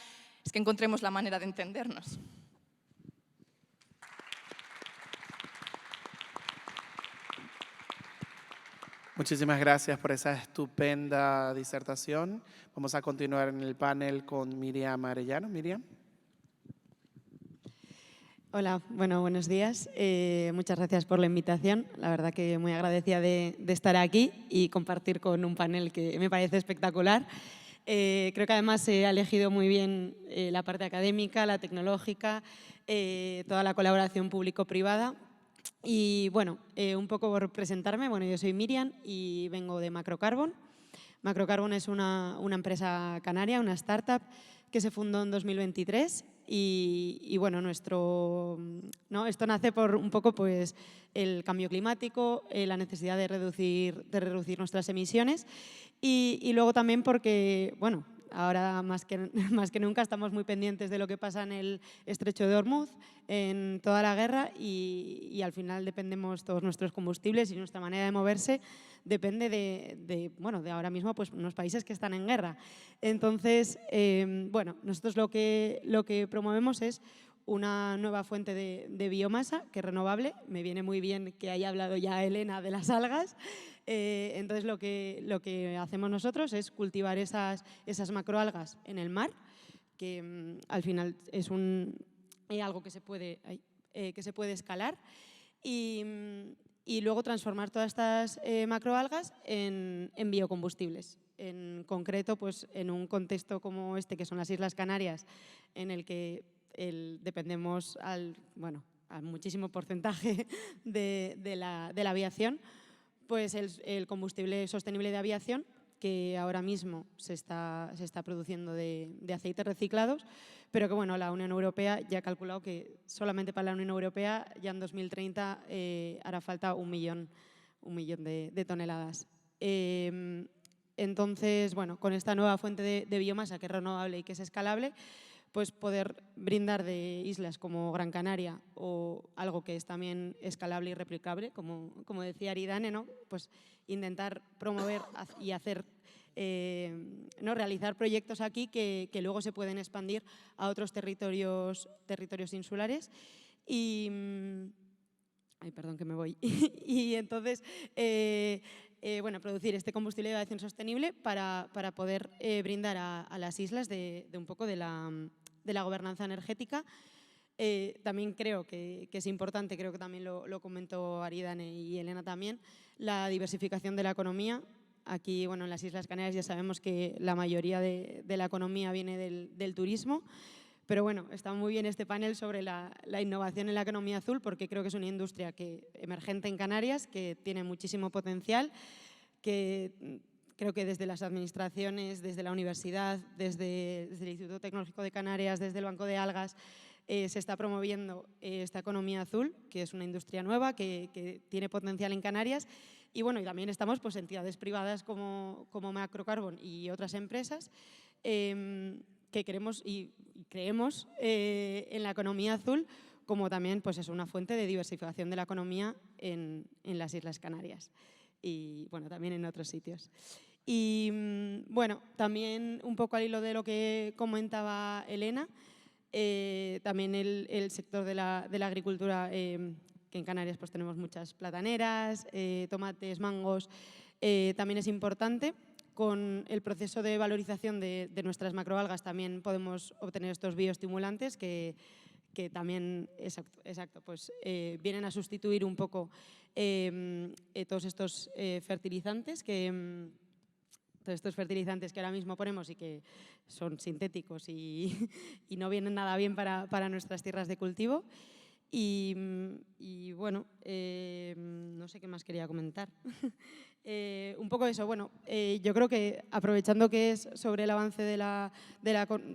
es que encontremos la manera de entendernos. Muchísimas gracias por esa estupenda disertación. Vamos a continuar en el panel con Miriam Arellano. Miriam. Hola, bueno, buenos días. Muchas gracias por la invitación. La verdad que muy agradecida de estar aquí y compartir con un panel que me parece espectacular. Creo que además se ha elegido muy bien la parte académica, la tecnológica, toda la colaboración público-privada. Y bueno, un poco por presentarme, bueno, yo soy Miriam y vengo de Macrocarbon. Macrocarbon es una empresa canaria, una startup que se fundó en 2023 y bueno, esto nace por un poco pues, el cambio climático, la necesidad de reducir nuestras emisiones y luego también porque, bueno, ahora más que nunca estamos muy pendientes de lo que pasa en el estrecho de Hormuz, en toda la guerra y al final dependemos todos nuestros combustibles y nuestra manera de moverse depende de ahora mismo pues, unos países que están en guerra. Entonces, bueno, nosotros lo que promovemos es una nueva fuente de biomasa que es renovable. Me viene muy bien que haya hablado ya Elena de las algas. Entonces, lo que hacemos nosotros es cultivar esas macroalgas en el mar, que al final es algo que se puede escalar y luego transformar todas estas macroalgas en biocombustibles. En concreto, pues, en un contexto como este, que son las Islas Canarias, en el que dependemos al muchísimo porcentaje de la aviación, pues el combustible sostenible de aviación, que ahora mismo se está produciendo de aceites reciclados, pero que bueno, la Unión Europea ya ha calculado que solamente para la Unión Europea ya en 2030 hará falta un millón de toneladas. Entonces, bueno, con esta nueva fuente de biomasa que es renovable y que es escalable, pues poder brindar de islas como Gran Canaria o algo que es también escalable y replicable, como decía Aridane, ¿no? Pues intentar promover y hacer, realizar proyectos aquí que luego se pueden expandir a otros territorios insulares. Y, ay, perdón que me voy. Y entonces, bueno, producir este combustible de aviación sostenible para poder brindar a las islas de un poco de la gobernanza energética. También creo que es importante, creo que también lo comentó Aridane y Elena también, la diversificación de la economía. Aquí, bueno, en las Islas Canarias ya sabemos que la mayoría de la economía viene del turismo, pero bueno, está muy bien este panel sobre la innovación en la economía azul, porque creo que es una industria emergente en Canarias, que tiene muchísimo potencial, que creo que desde las administraciones, desde la universidad, desde el Instituto Tecnológico de Canarias, desde el Banco de Algas, se está promoviendo esta economía azul, que es una industria nueva, que tiene potencial en Canarias. Y bueno, y también estamos pues, entidades privadas como Macrocarbon y otras empresas que queremos y creemos en la economía azul como también pues, es una fuente de diversificación de la economía en las Islas Canarias y bueno, también en otros sitios. Y bueno, también un poco al hilo de lo que comentaba Elena, también el sector de la agricultura, que en Canarias pues, tenemos muchas plataneras, tomates, mangos, también es importante. Con el proceso de valorización de nuestras macroalgas también podemos obtener estos bioestimulantes que también, exacto, pues, vienen a sustituir un poco todos estos fertilizantes que ahora mismo ponemos y que son sintéticos y no vienen nada bien para nuestras tierras de cultivo. Y bueno, no sé qué más quería comentar. Un poco eso, bueno, yo creo que aprovechando que es sobre el avance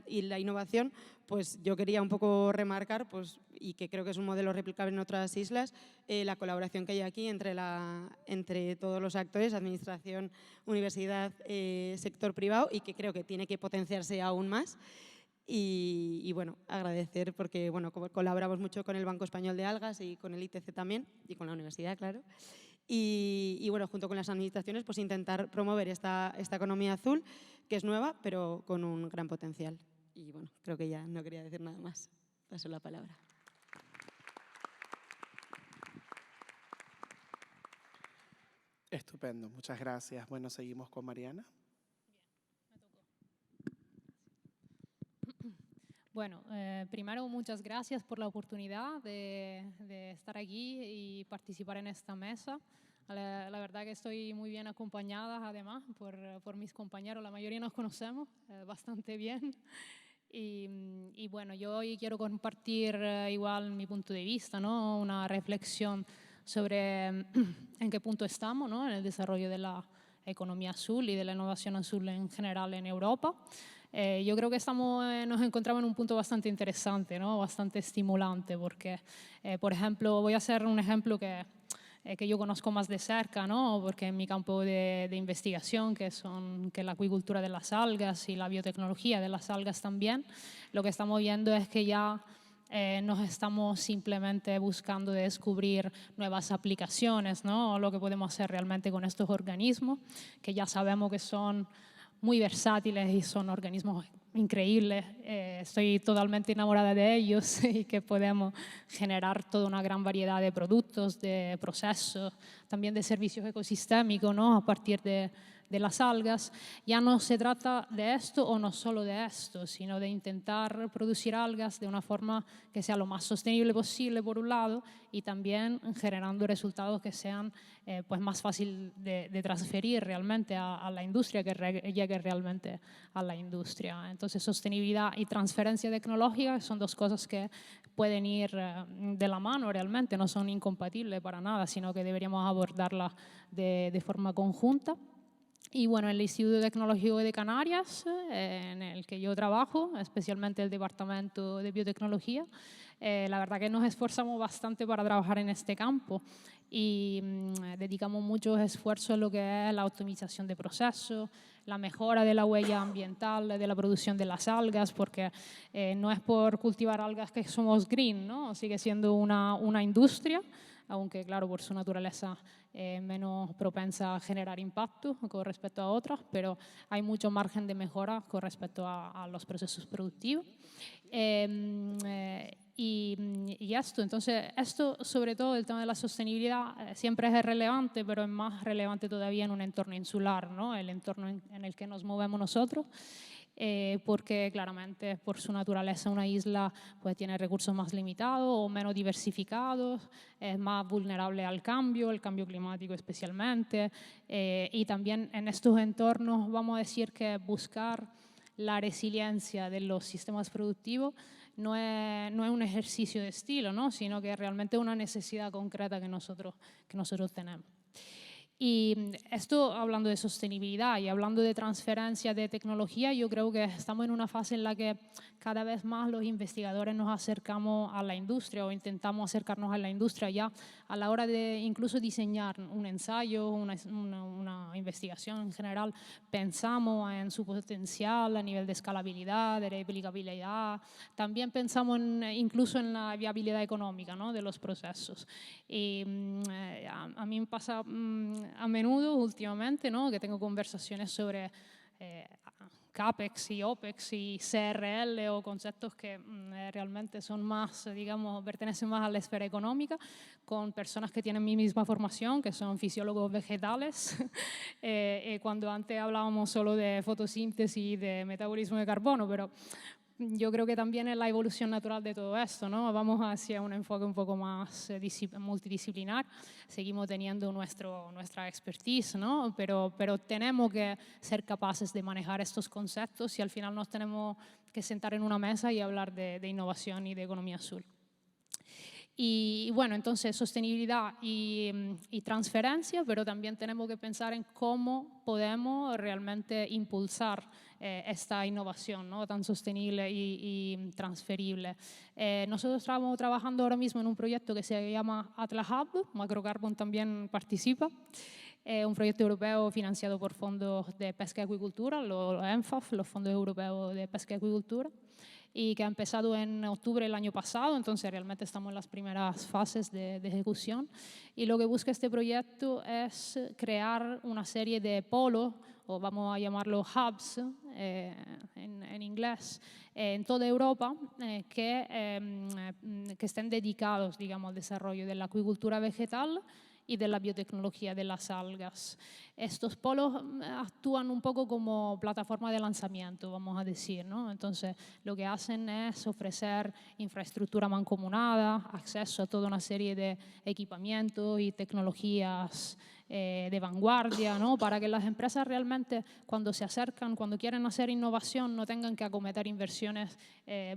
y la innovación, pues yo quería un poco remarcar, pues, y que creo que es un modelo replicable en otras islas, la colaboración que hay aquí entre todos los actores, administración, universidad, sector privado, y que creo que tiene que potenciarse aún más. Y bueno, agradecer porque bueno, colaboramos mucho con el Banco Español de Algas y con el ITC también, y con la universidad, claro. Y bueno, junto con las administraciones, pues intentar promover esta economía azul, que es nueva, pero con un gran potencial. Y bueno, creo que ya no quería decir nada más. Paso la palabra. Estupendo, muchas gracias. Bueno, seguimos con Mariana. Bueno, primero muchas gracias por la oportunidad de estar aquí y participar en esta mesa. La verdad que estoy muy bien acompañada además por mis compañeros, la mayoría nos conocemos bastante bien. Y bueno, yo hoy quiero compartir igual mi punto de vista, ¿no? Una reflexión sobre en qué punto estamos, ¿no? En el desarrollo de la economía azul y de la innovación azul en general en Europa. Yo creo que nos encontramos en un punto bastante interesante, ¿no? Bastante estimulante, porque, por ejemplo, voy a hacer un ejemplo que yo conozco más de cerca, ¿no? Porque en mi campo de investigación, que es la acuicultura de las algas y la biotecnología de las algas también, lo que estamos viendo es que ya nos estamos simplemente buscando descubrir nuevas aplicaciones, ¿no? Lo que podemos hacer realmente con estos organismos, que ya sabemos que son muy versátiles y son organismos increíbles. Estoy totalmente enamorada de ellos y que podemos generar toda una gran variedad de productos, de procesos, también de servicios ecosistémicos, ¿no? A partir de las algas. Ya no se trata de esto o no solo de esto, sino de intentar producir algas de una forma que sea lo más sostenible posible, por un lado, y también generando resultados que sean pues más fácil de transferir realmente a la industria, que llegue realmente a la industria. Entonces, sostenibilidad y transferencia tecnológica son dos cosas que pueden ir de la mano realmente, no son incompatibles para nada, sino que deberíamos abordarlas de forma conjunta. Y bueno, el Instituto Tecnológico de Canarias, en el que yo trabajo, especialmente el Departamento de Biotecnología, la verdad que nos esforzamos bastante para trabajar en este campo y dedicamos muchos esfuerzos a lo que es la optimización de procesos, la mejora de la huella ambiental de la producción de las algas, porque no es por cultivar algas que somos green, ¿no? Sigue siendo una industria, aunque claro, por su naturaleza menos propensa a generar impacto con respecto a otras, pero hay mucho margen de mejora con respecto a los procesos productivos. Y esto, sobre todo el tema de la sostenibilidad, siempre es relevante, pero es más relevante todavía en un entorno insular, ¿no? El entorno en el que nos movemos nosotros. Porque claramente por su naturaleza una isla pues, tiene recursos más limitados o menos diversificados, es más vulnerable al cambio, el cambio climático especialmente, y también en estos entornos vamos a decir que buscar la resiliencia de los sistemas productivos no es un ejercicio de estilo, ¿no? Sino que es realmente una necesidad concreta que nosotros tenemos. Y esto hablando de sostenibilidad y hablando de transferencia de tecnología, yo creo que estamos en una fase en la que cada vez más los investigadores nos acercamos a la industria o intentamos acercarnos a la industria ya a la hora de incluso diseñar un ensayo, una investigación en general, pensamos en su potencial a nivel de escalabilidad, de replicabilidad, también pensamos incluso en la viabilidad económica, ¿no? De los procesos. Y a mí me pasa a menudo últimamente, ¿no? Que tengo conversaciones sobre CAPEX y OPEX y CRL o conceptos que realmente son más, digamos, pertenecen más a la esfera económica, con personas que tienen mi misma formación, que son fisiólogos vegetales, cuando antes hablábamos solo de fotosíntesis y de metabolismo de carbono, pero yo creo que también es la evolución natural de todo esto, ¿no? Vamos hacia un enfoque un poco más multidisciplinar, seguimos teniendo nuestra expertise, ¿no? Pero tenemos que ser capaces de manejar estos conceptos y al final nos tenemos que sentar en una mesa y hablar de innovación y de economía azul. Y bueno, entonces sostenibilidad y transferencia, pero también tenemos que pensar en cómo podemos realmente impulsar esta innovación, ¿no? Tan sostenible y transferible. Nosotros estamos trabajando ahora mismo en un proyecto que se llama Atlas Hub, Macrocarbon también participa, un proyecto europeo financiado por fondos de pesca y acuicultura, los ENFAF, los fondos europeos de pesca y acuicultura, y que ha empezado en octubre del año pasado, entonces realmente estamos en las primeras fases de ejecución. Y lo que busca este proyecto es crear una serie de polos, o vamos a llamarlo hubs en inglés, en toda Europa, que estén dedicados, digamos, al desarrollo de la acuicultura vegetal y de la biotecnología de las algas. Estos polos actúan un poco como plataforma de lanzamiento, vamos a decir, ¿no? Entonces, lo que hacen es ofrecer infraestructura mancomunada, acceso a toda una serie de equipamientos y tecnologías de vanguardia, ¿no? Para que las empresas realmente, cuando se acercan, cuando quieren hacer innovación, no tengan que acometer inversiones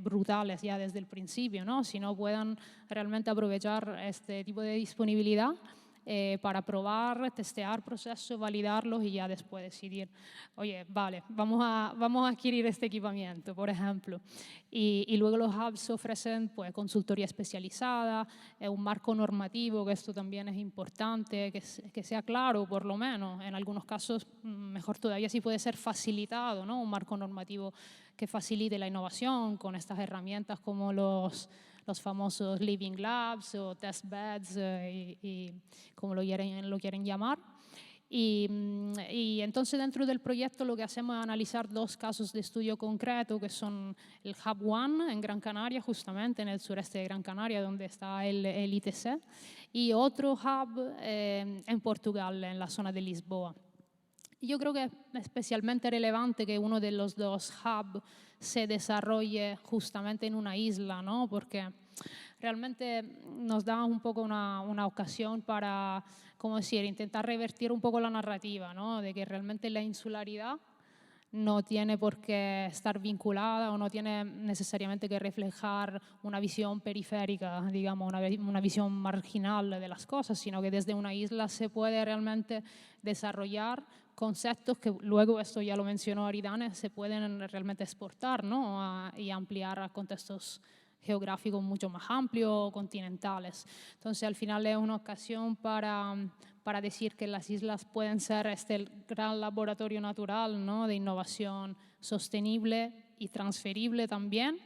brutales ya desde el principio, ¿no? Sino puedan realmente aprovechar este tipo de disponibilidad para probar, testear procesos, validarlos y ya después decidir, oye, vale, vamos a adquirir este equipamiento, por ejemplo. Y luego los hubs ofrecen pues, consultoría especializada, un marco normativo, que esto también es importante, que sea claro, por lo menos. En algunos casos, mejor todavía, si puede ser facilitado, ¿no? Un marco normativo que facilite la innovación con estas herramientas como los famosos Living Labs o Test Beds, y como lo quieren llamar. Y entonces dentro del proyecto lo que hacemos es analizar 2 casos de estudio concreto, que son el Hub One en Gran Canaria, justamente en el sureste de Gran Canaria, donde está el ITC, y otro hub en Portugal, en la zona de Lisboa. Yo creo que es especialmente relevante que uno de los 2 hubs se desarrolle justamente en una isla, ¿no? Porque realmente nos da un poco una ocasión para, ¿cómo decir?, intentar revertir un poco la narrativa, ¿no? De que realmente la insularidad no tiene por qué estar vinculada o no tiene necesariamente que reflejar una visión periférica, digamos, una visión marginal de las cosas, sino que desde una isla se puede realmente desarrollar conceptos que luego, esto ya lo mencionó Aridane, se pueden realmente exportar, ¿no? Y ampliar a contextos geográficos mucho más amplios, continentales. Entonces, al final es una ocasión para decir que las islas pueden ser este gran laboratorio natural, ¿no? De innovación sostenible y transferible también,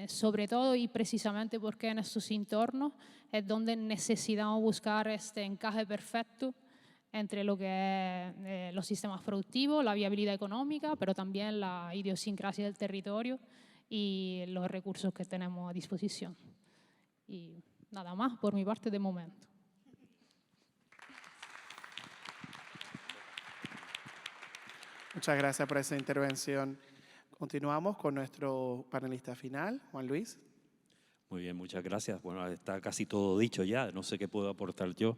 sobre todo y precisamente porque en estos entornos es donde necesitamos buscar este encaje perfecto entre lo que es los sistemas productivos, la viabilidad económica, pero también la idiosincrasia del territorio y los recursos que tenemos a disposición. Y nada más por mi parte de momento. Muchas gracias por esa intervención. Continuamos con nuestro panelista final, Juan Luis. Muy bien, muchas gracias. Bueno, está casi todo dicho ya, no sé qué puedo aportar yo.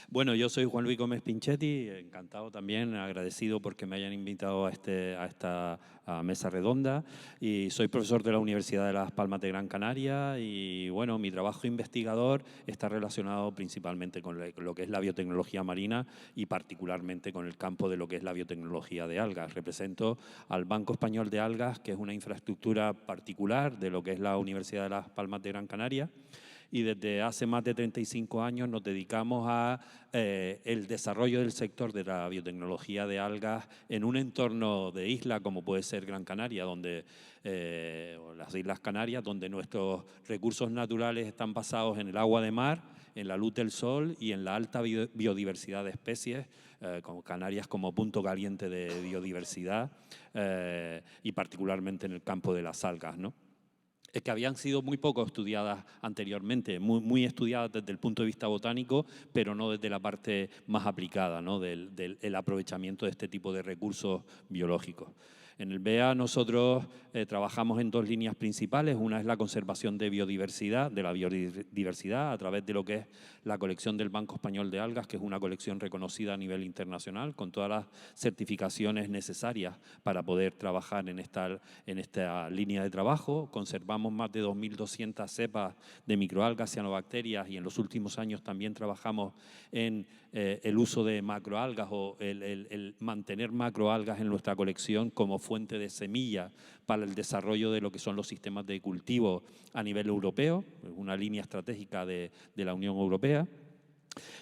Bueno, yo soy Juan Luis Gómez Pinchetti, encantado también, agradecido porque me hayan invitado a esta mesa redonda, y soy profesor de la Universidad de Las Palmas de Gran Canaria, y bueno, mi trabajo investigador está relacionado principalmente con lo que es la biotecnología marina y particularmente con el campo de lo que es la biotecnología de algas. Represento al Banco Español de Algas, que es una infraestructura particular de lo que es la Universidad de Las Palmas de Gran Canaria, y desde hace más de 35 años nos dedicamos a el desarrollo del sector de la biotecnología de algas en un entorno de isla como puede ser Gran Canaria, donde o las Islas Canarias, donde nuestros recursos naturales están basados en el agua de mar, en la luz del sol y en la alta biodiversidad de especies, como Canarias como punto caliente de biodiversidad, y particularmente en el campo de las algas, ¿no? Que habían sido muy poco estudiadas anteriormente, muy estudiadas desde el punto de vista botánico, pero no desde la parte más aplicada, ¿no? del aprovechamiento de este tipo de recursos biológicos. En el BEA nosotros trabajamos en 2 líneas principales. Una es la conservación de la biodiversidad a través de lo que es la colección del Banco Español de Algas, que es una colección reconocida a nivel internacional, con todas las certificaciones necesarias para poder trabajar en esta línea de trabajo. Conservamos más de 2.200 cepas de microalgas, cianobacterias, y en los últimos años también trabajamos en el uso de macroalgas o el mantener macroalgas en nuestra colección como fuente de semilla para el desarrollo de lo que son los sistemas de cultivo a nivel europeo, una línea estratégica de la Unión Europea.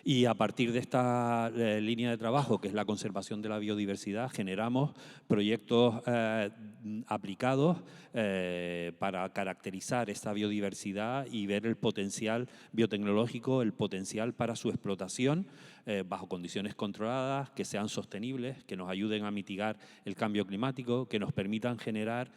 Y a partir de esta línea de trabajo, que es la conservación de la biodiversidad, generamos proyectos aplicados para caracterizar esta biodiversidad y ver el potencial biotecnológico, el potencial para su explotación bajo condiciones controladas, que sean sostenibles, que nos ayuden a mitigar el cambio climático, que nos permitan generar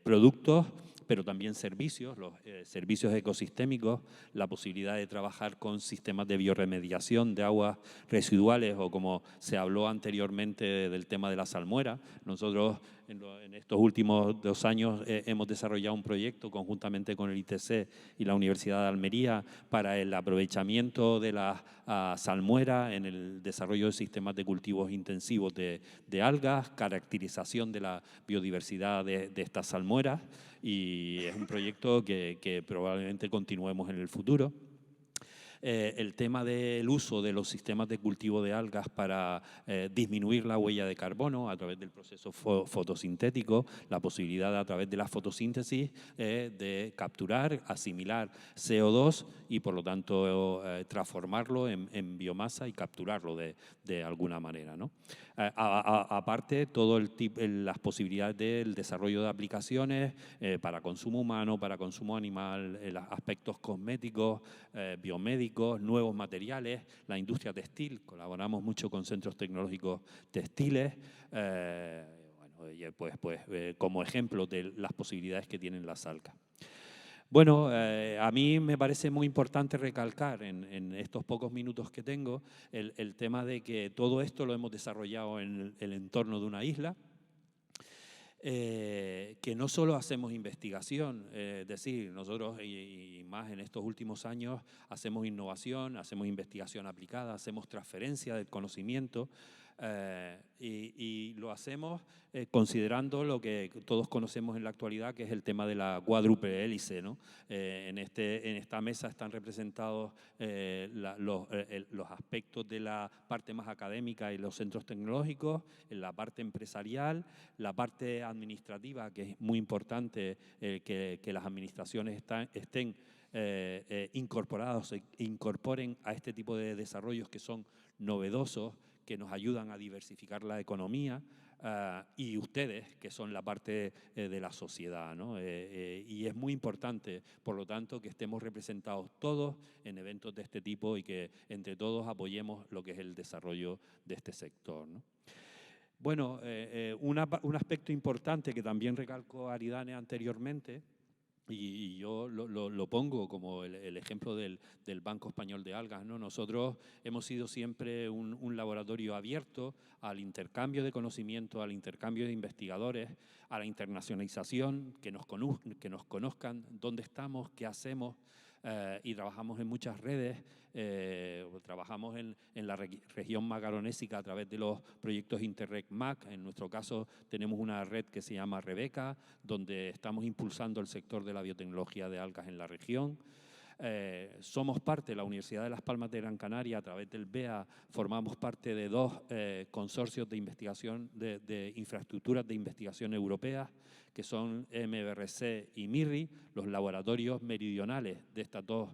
productos, pero también servicios, los servicios ecosistémicos, la posibilidad de trabajar con sistemas de bioremediación de aguas residuales o como se habló anteriormente del tema de la salmuera. Nosotros en estos últimos 2 años hemos desarrollado un proyecto conjuntamente con el ITC y la Universidad de Almería para el aprovechamiento de la salmuera en el desarrollo de sistemas de cultivos intensivos de algas, caracterización de la biodiversidad de estas salmueras, y es un proyecto que probablemente continuemos en el futuro. El tema del uso de los sistemas de cultivo de algas para disminuir la huella de carbono a través del proceso fotosintético, la posibilidad a través de la fotosíntesis de capturar, asimilar CO2 y por lo tanto transformarlo en biomasa y capturarlo de alguna manera, ¿no? Aparte, las posibilidades del desarrollo de aplicaciones para consumo humano, para consumo animal, aspectos cosméticos, biomédicos, nuevos materiales, la industria textil, colaboramos mucho con centros tecnológicos textiles, como ejemplo de las posibilidades que tienen las algas. Bueno, a mí me parece muy importante recalcar en estos pocos minutos que tengo el tema de que todo esto lo hemos desarrollado en el entorno de una isla, que no solo hacemos investigación, es decir, nosotros y más en estos últimos años hacemos innovación, hacemos investigación aplicada, hacemos transferencia del conocimiento, y lo hacemos considerando lo que todos conocemos en la actualidad, que es el tema de la cuádruple hélice, ¿no? En esta mesa están representados los aspectos de la parte más académica y los centros tecnológicos, en la parte empresarial, la parte administrativa, que es muy importante que las administraciones estén incorporados, incorporen a este tipo de desarrollos que son novedosos, que nos ayudan a diversificar la economía, y ustedes, que son la parte de la sociedad, ¿no? Y es muy importante, por lo tanto, que estemos representados todos en eventos de este tipo y que entre todos apoyemos lo que es el desarrollo de este sector, ¿no? Bueno, un aspecto importante que también recalcó Aridane anteriormente, y yo lo pongo como el ejemplo del Banco Español de Algas, ¿no? Nosotros hemos sido siempre un laboratorio abierto al intercambio de conocimiento, al intercambio de investigadores, a la internacionalización, que nos conozcan dónde estamos, qué hacemos, y trabajamos en muchas redes. Trabajamos en la región magaronésica a través de los proyectos Interreg MAC. En nuestro caso tenemos una red que se llama Rebeca, donde estamos impulsando el sector de la biotecnología de algas en la región. Somos parte de la Universidad de Las Palmas de Gran Canaria, a través del BEA formamos parte de 2 consorcios de investigación, de infraestructuras de investigación europeas, que son MBRC y MIRRI, los laboratorios meridionales de estos 2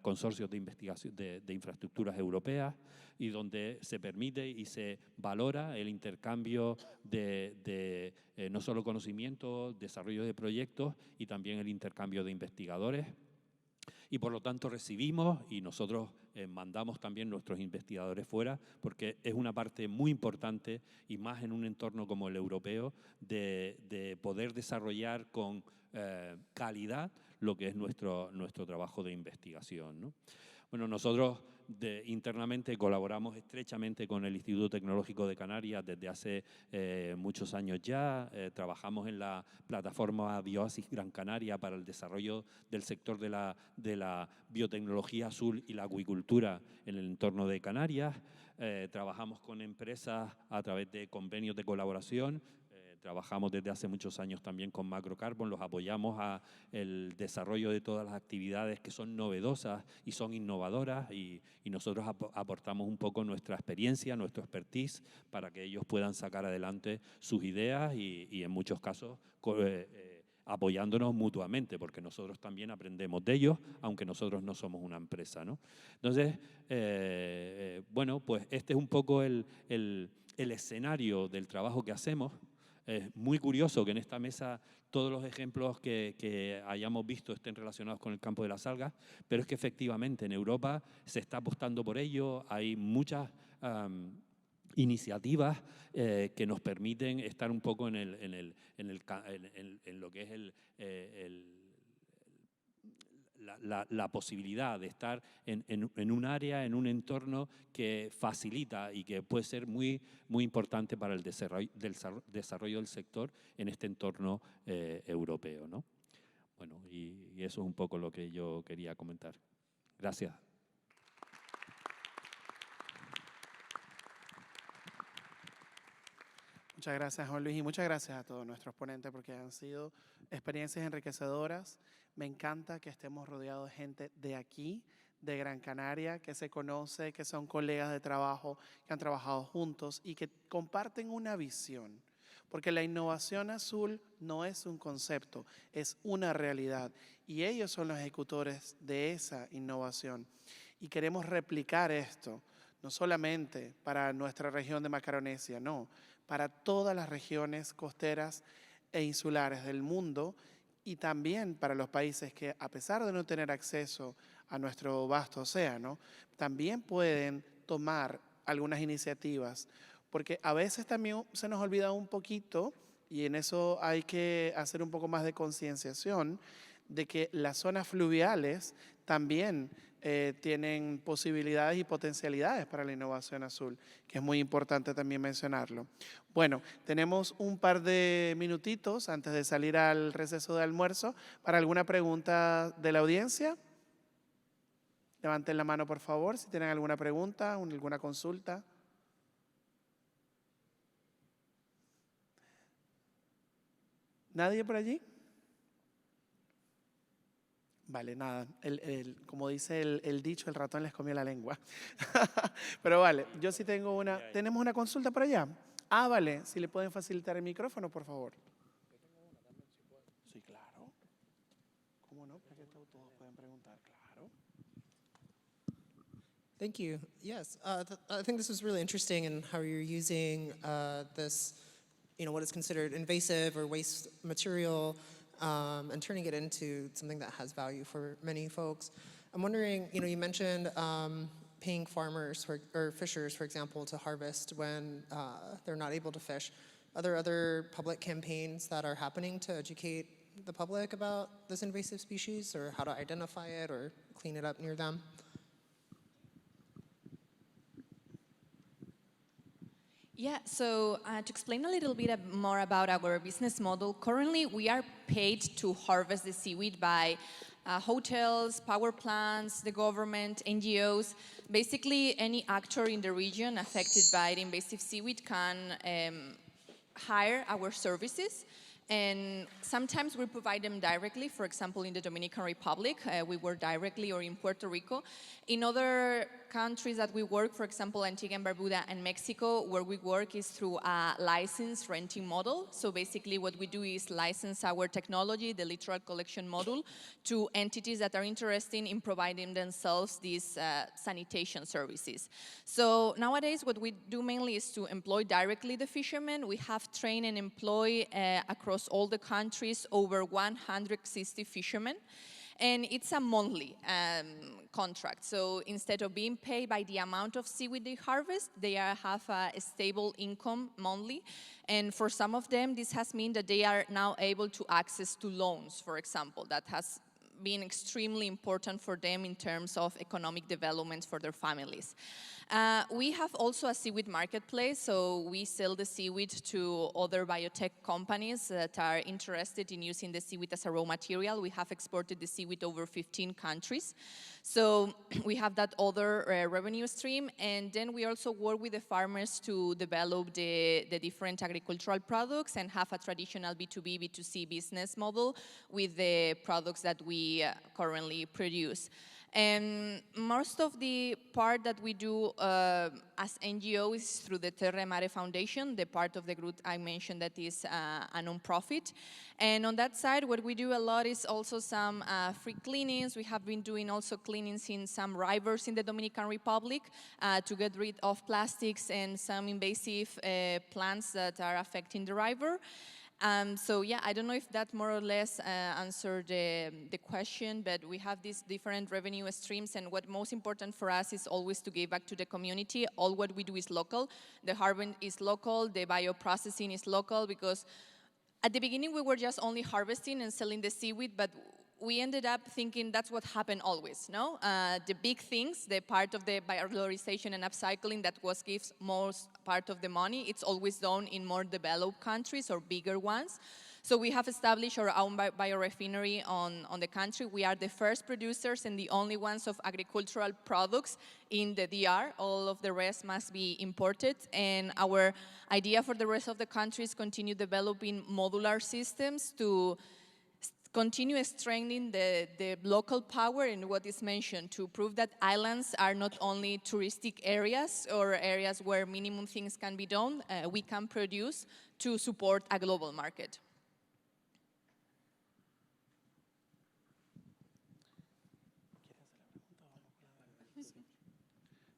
consorcios de investigación de infraestructuras europeas, y donde se permite y se valora el intercambio de no solo conocimiento, desarrollo de proyectos y también el intercambio de investigadores. Y por lo tanto recibimos y nosotros mandamos también nuestros investigadores fuera, porque es una parte muy importante, y más en un entorno como el europeo, de poder desarrollar con calidad lo que es nuestro trabajo de investigación, ¿no? Bueno, nosotros internamente colaboramos estrechamente con el Instituto Tecnológico de Canarias desde hace muchos años ya. Trabajamos en la plataforma Bioasis Gran Canaria para el desarrollo del sector de la biotecnología azul y la acuicultura en el entorno de Canarias. Trabajamos con empresas a través de convenios de colaboración. Trabajamos desde hace muchos años también con Macrocarbon, los apoyamos a el desarrollo de todas las actividades que son novedosas y son innovadoras, y nosotros aportamos un poco nuestra experiencia, nuestro expertise, para que ellos puedan sacar adelante sus ideas y en muchos casos apoyándonos mutuamente, porque nosotros también aprendemos de ellos, aunque nosotros no somos una empresa, ¿no? Entonces, bueno, pues este es un poco el escenario del trabajo que hacemos. Es muy curioso que en esta mesa todos los ejemplos que hayamos visto estén relacionados con el campo de las algas, pero es que efectivamente en Europa se está apostando por ello, hay muchas iniciativas que nos permiten estar un poco en lo que es la posibilidad de estar en un área, en un entorno que facilita y que puede ser muy importante para el desarrollo del sector en este entorno europeo, ¿no? Bueno, y eso es un poco lo que yo quería comentar. Gracias. Muchas gracias, Juan Luis, y muchas gracias a todos nuestros ponentes porque han sido experiencias enriquecedoras. Me encanta que estemos rodeados de gente de aquí, de Gran Canaria, que se conoce, que son colegas de trabajo, que han trabajado juntos y que comparten una visión. Porque la innovación azul no es un concepto, es una realidad. Y ellos son los ejecutores de esa innovación. Y queremos replicar esto, no solamente para nuestra región de Macaronesia, no, para todas las regiones costeras e insulares del mundo y también para los países que, a pesar de no tener acceso a nuestro vasto océano, también pueden tomar algunas iniciativas, porque a veces también se nos olvida un poquito, y en eso hay que hacer un poco más de concienciación, de que las zonas fluviales también tienen posibilidades y potencialidades para la innovación azul, que es muy importante también mencionarlo. Bueno, tenemos un par de minutitos antes de salir al receso de almuerzo para alguna pregunta de la audiencia. Levanten la mano, por favor, si tienen alguna pregunta, alguna consulta. ¿Nadie por allí? Vale, nada, como dice el dicho, el ratón les comió la lengua. Pero vale, yo sí tengo una... ¿Tenemos una consulta por allá? Ah, vale, si le pueden facilitar el micrófono, por favor. Sí, claro. ¿Cómo no? Para que todos pueden preguntar, claro. Thank you. Yes, I think this was really interesting in how you're using this, what is considered invasive or waste material and turning it into something that has value for many folks. I'm wondering, you mentioned paying farmers or fishers, for example, to harvest when they're not able to fish. Are there other public campaigns that are happening to educate the public about this invasive species or how to identify it or clean it up near them? Yeah, so to explain a little bit more about our business model, currently we are paid to harvest the seaweed by hotels, power plants, the government, NGOs. Basically, any actor in the region affected by the invasive seaweed can hire our services. And sometimes we provide them directly, for example, in the Dominican Republic, we work directly, or in Puerto Rico. In other countries that we work, for example, Antigua and Barbuda and Mexico, where we work is through a license renting model. So basically what we do is license our technology, the littoral collection model, to entities that are interested in providing themselves these sanitation services. So nowadays what we do mainly is to employ directly the fishermen. We have trained and employ across all the countries over 160 fishermen. And it's a monthly contract. So instead of being paid by the amount of seaweed they harvest, they have a stable income monthly. And for some of them, this has meant that they are now able to access to loans, for example. That has been extremely important for them in terms of economic development for their families. We have also a seaweed marketplace, so we sell the seaweed to other biotech companies that are interested in using the seaweed as a raw material. We have exported the seaweed over 15 countries. So we have that other revenue stream, and then we also work with the farmers to develop the different agricultural products and have a traditional B2B, B2C business model with the products that we currently produce. And most of the part that we do as NGO is through the Terre Mare Foundation, the part of the group I mentioned that is a non-profit. And on that side, what we do a lot is also some free cleanings. We have been doing also cleanings in some rivers in the Dominican Republic to get rid of plastics and some invasive plants that are affecting the river. So yeah, I don't know if that more or less answered the question, but we have these different revenue streams, and what most important for us is always to give back to the community. All what we do is local. The harvest is local, the bioprocessing is local, because at the beginning we were just only harvesting and selling the seaweed, but we ended up thinking that's what happened always, no? The big things, the part of the biovalorization and upcycling that gives most part of the money, it's always done in more developed countries or bigger ones. So we have established our own biorefinery on the country. We are the first producers and the only ones of agricultural products in the DR. All of the rest must be imported. And our idea for the rest of the country is continue developing modular systems to continue strengthening the local power and what is mentioned, to prove that islands are not only touristic areas or areas where minimum things can be done, we can produce to support a global market.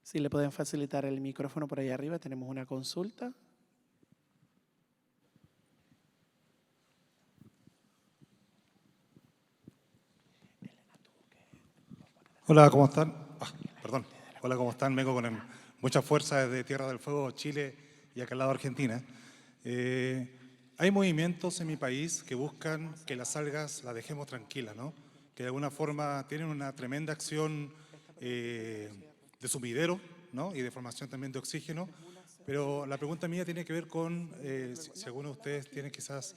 Si le pueden facilitar el micrófono por ahí arriba, tenemos una consulta. Hola, ¿cómo están? Perdón. Hola, ¿cómo están? Vengo con mucha fuerza desde Tierra del Fuego, Chile y acá al lado Argentina. Hay movimientos en mi país que buscan que las algas las dejemos tranquilas, ¿no? Que de alguna forma tienen una tremenda acción de sumidero, ¿no? Y de formación también de oxígeno. Pero la pregunta mía tiene que ver con, si alguno de ustedes tiene quizás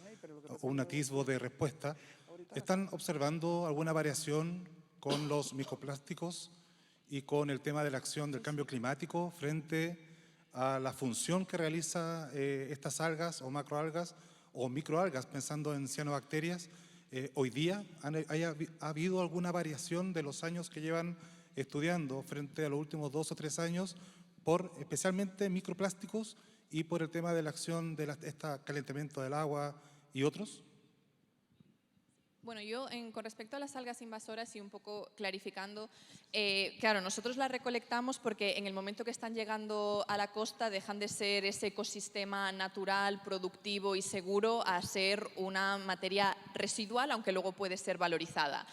un atisbo de respuesta, ¿están observando alguna variación con los microplásticos y con el tema de la acción del cambio climático frente a la función que realiza estas algas o macroalgas o microalgas, pensando en cianobacterias? Hoy día, ¿ha habido alguna variación de los años que llevan estudiando frente a los últimos 2 o 3 años por especialmente microplásticos y por el tema de la acción de este calentamiento del agua y otros? Bueno, yo con respecto a las algas invasoras y un poco clarificando, claro, nosotros las recolectamos porque en el momento que están llegando a la costa dejan de ser ese ecosistema natural, productivo y seguro a ser una materia residual, aunque luego puede ser valorizada.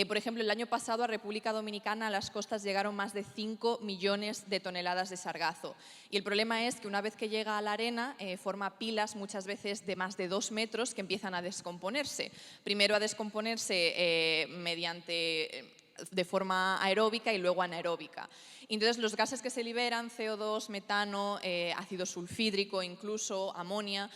Por ejemplo, el año pasado a República Dominicana a las costas llegaron más de 5 millones de toneladas de sargazo. Y el problema es que una vez que llega a la arena forma pilas muchas veces de más de 2 metros que empiezan a descomponerse. Primero a descomponerse de forma aeróbica y luego anaeróbica. Entonces los gases que se liberan, CO2, metano, ácido sulfídrico, incluso amonia,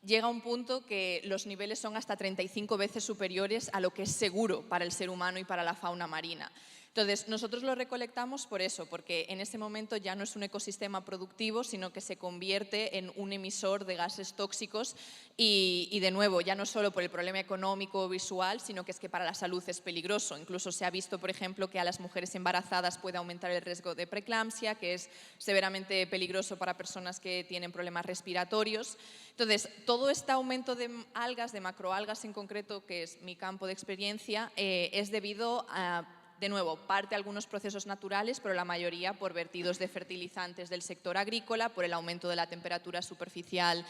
llega a un punto que los niveles son hasta 35 veces superiores a lo que es seguro para el ser humano y para la fauna marina. Entonces, nosotros lo recolectamos por eso, porque en ese momento ya no es un ecosistema productivo, sino que se convierte en un emisor de gases tóxicos y de nuevo, ya no solo por el problema económico o visual, sino que es que para la salud es peligroso. Incluso se ha visto, por ejemplo, que a las mujeres embarazadas puede aumentar el riesgo de preeclampsia, que es severamente peligroso para personas que tienen problemas respiratorios. Entonces, todo este aumento de algas, de macroalgas en concreto, que es mi campo de experiencia, es debido a, de nuevo, parte de algunos procesos naturales, pero la mayoría por vertidos de fertilizantes del sector agrícola, por el aumento de la temperatura superficial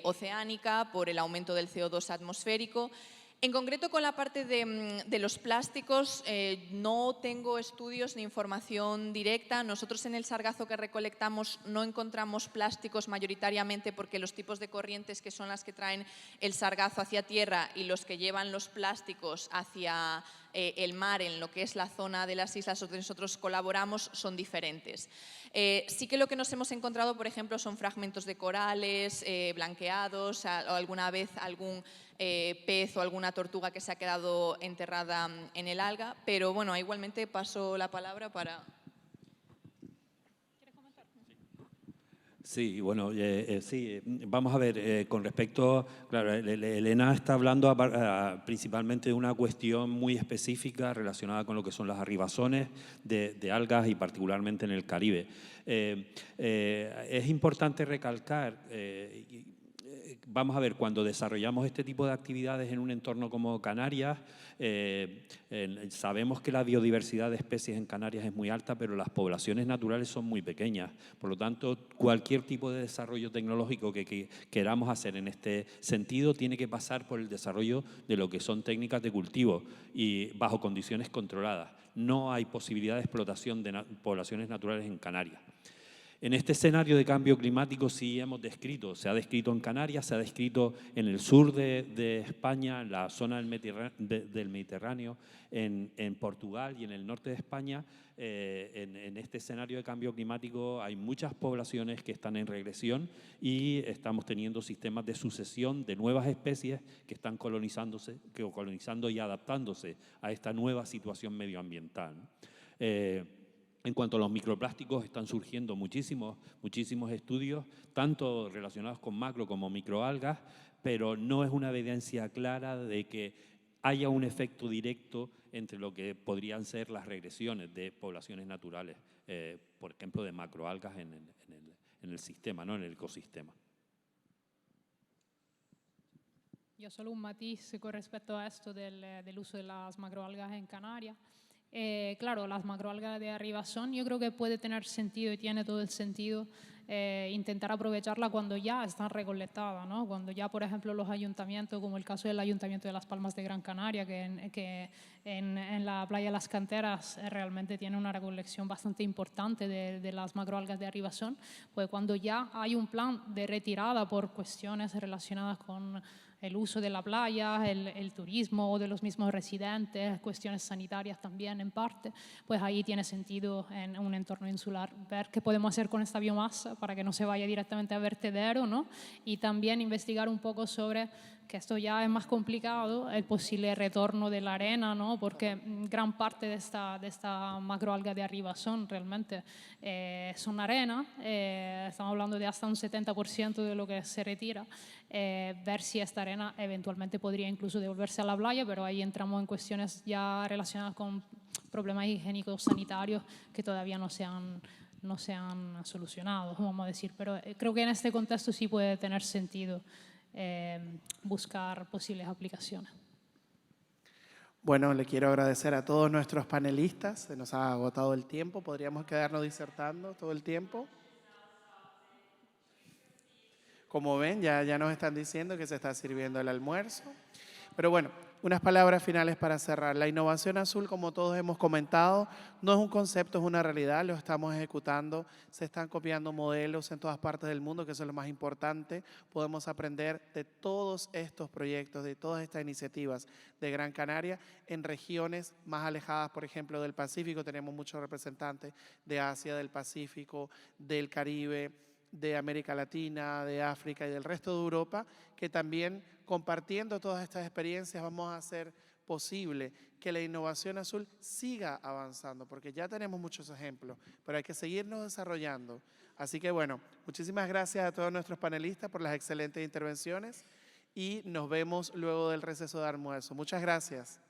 oceánica, por el aumento del CO2 atmosférico. En concreto, con la parte de los plásticos, no tengo estudios ni información directa. Nosotros en el sargazo que recolectamos no encontramos plásticos mayoritariamente porque los tipos de corrientes que son las que traen el sargazo hacia tierra y los que llevan los plásticos hacia el mar, en lo que es la zona de las islas donde nosotros colaboramos, son diferentes. Sí que lo que nos hemos encontrado, por ejemplo, son fragmentos de corales blanqueados, o alguna vez algún pez o alguna tortuga que se ha quedado enterrada en el alga, pero bueno, igualmente paso la palabra para... Sí, bueno, sí, vamos a ver, con respecto, claro, Elena está hablando principalmente de una cuestión muy específica relacionada con lo que son las arribazones de algas y particularmente en el Caribe. Es importante recalcar, vamos a ver, cuando desarrollamos este tipo de actividades en un entorno como Canarias, sabemos que la biodiversidad de especies en Canarias es muy alta, pero las poblaciones naturales son muy pequeñas. Por lo tanto, cualquier tipo de desarrollo tecnológico que queramos hacer en este sentido tiene que pasar por el desarrollo de lo que son técnicas de cultivo y bajo condiciones controladas. No hay posibilidad de explotación de poblaciones naturales en Canarias. En este escenario de cambio climático sí hemos descrito, se ha descrito en Canarias, se ha descrito en el sur de España, en la zona del Mediterráneo, en Portugal y en el norte de España. En este escenario de cambio climático hay muchas poblaciones que están en regresión y estamos teniendo sistemas de sucesión de nuevas especies que están colonizando y adaptándose a esta nueva situación medioambiental. En cuanto a los microplásticos, están surgiendo muchísimos estudios, tanto relacionados con macro como microalgas, pero no es una evidencia clara de que haya un efecto directo entre lo que podrían ser las regresiones de poblaciones naturales, por ejemplo, de macroalgas en el sistema, ¿no? En el ecosistema. Yo solo un matiz con respecto a esto del uso de las macroalgas en Canarias. Claro, las macroalgas de arribazón yo creo que puede tener sentido y tiene todo el sentido intentar aprovecharla cuando ya están recolectadas, ¿no? Cuando ya, por ejemplo, los ayuntamientos, como el caso del Ayuntamiento de Las Palmas de Gran Canaria, que en la playa de Las Canteras realmente tiene una recolección bastante importante de las macroalgas de arribazón, pues cuando ya hay un plan de retirada por cuestiones relacionadas con el uso de la playa, el turismo o de los mismos residentes, cuestiones sanitarias también en parte, pues ahí tiene sentido en un entorno insular ver qué podemos hacer con esta biomasa para que no se vaya directamente a vertedero, ¿no? Y también investigar un poco sobre, que esto ya es más complicado, el posible retorno de la arena, ¿no? Porque gran parte de esta macroalga de arribazón realmente son arena, estamos hablando de hasta un 70% de lo que se retira, ver si esta arena eventualmente podría incluso devolverse a la playa, pero ahí entramos en cuestiones ya relacionadas con problemas higiénicos sanitarios que todavía no se han solucionado, vamos a decir, pero creo que en este contexto sí puede tener sentido buscar posibles aplicaciones. Bueno, le quiero agradecer a todos nuestros panelistas, se nos ha agotado el tiempo, podríamos quedarnos disertando todo el tiempo. Como ven, ya nos están diciendo que se está sirviendo el almuerzo. Pero bueno, unas palabras finales para cerrar. La innovación azul, como todos hemos comentado, no es un concepto, es una realidad, lo estamos ejecutando, se están copiando modelos en todas partes del mundo, que eso es lo más importante. Podemos aprender de todos estos proyectos, de todas estas iniciativas de Gran Canaria en regiones más alejadas, por ejemplo, del Pacífico. Tenemos muchos representantes de Asia, del Pacífico, del Caribe, de América Latina, de África y del resto de Europa, que también compartiendo todas estas experiencias vamos a hacer posible que la innovación azul siga avanzando, porque ya tenemos muchos ejemplos, pero hay que seguirnos desarrollando. Así que bueno, muchísimas gracias a todos nuestros panelistas por las excelentes intervenciones y nos vemos luego del receso de almuerzo. Muchas gracias.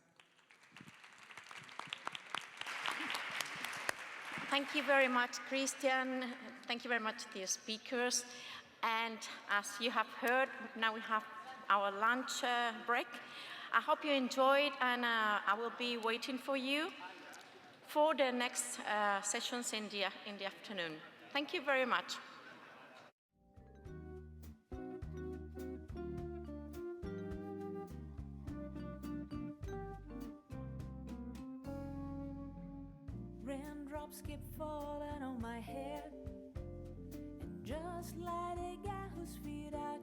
Thank you very much, Christian. Thank you very much, dear speakers. And as you have heard, now we have our lunch break. I hope you enjoyed, and I will be waiting for you for the next sessions in the afternoon. Thank you very much. Raindrops keep falling on my head, and just like a guy whose feet I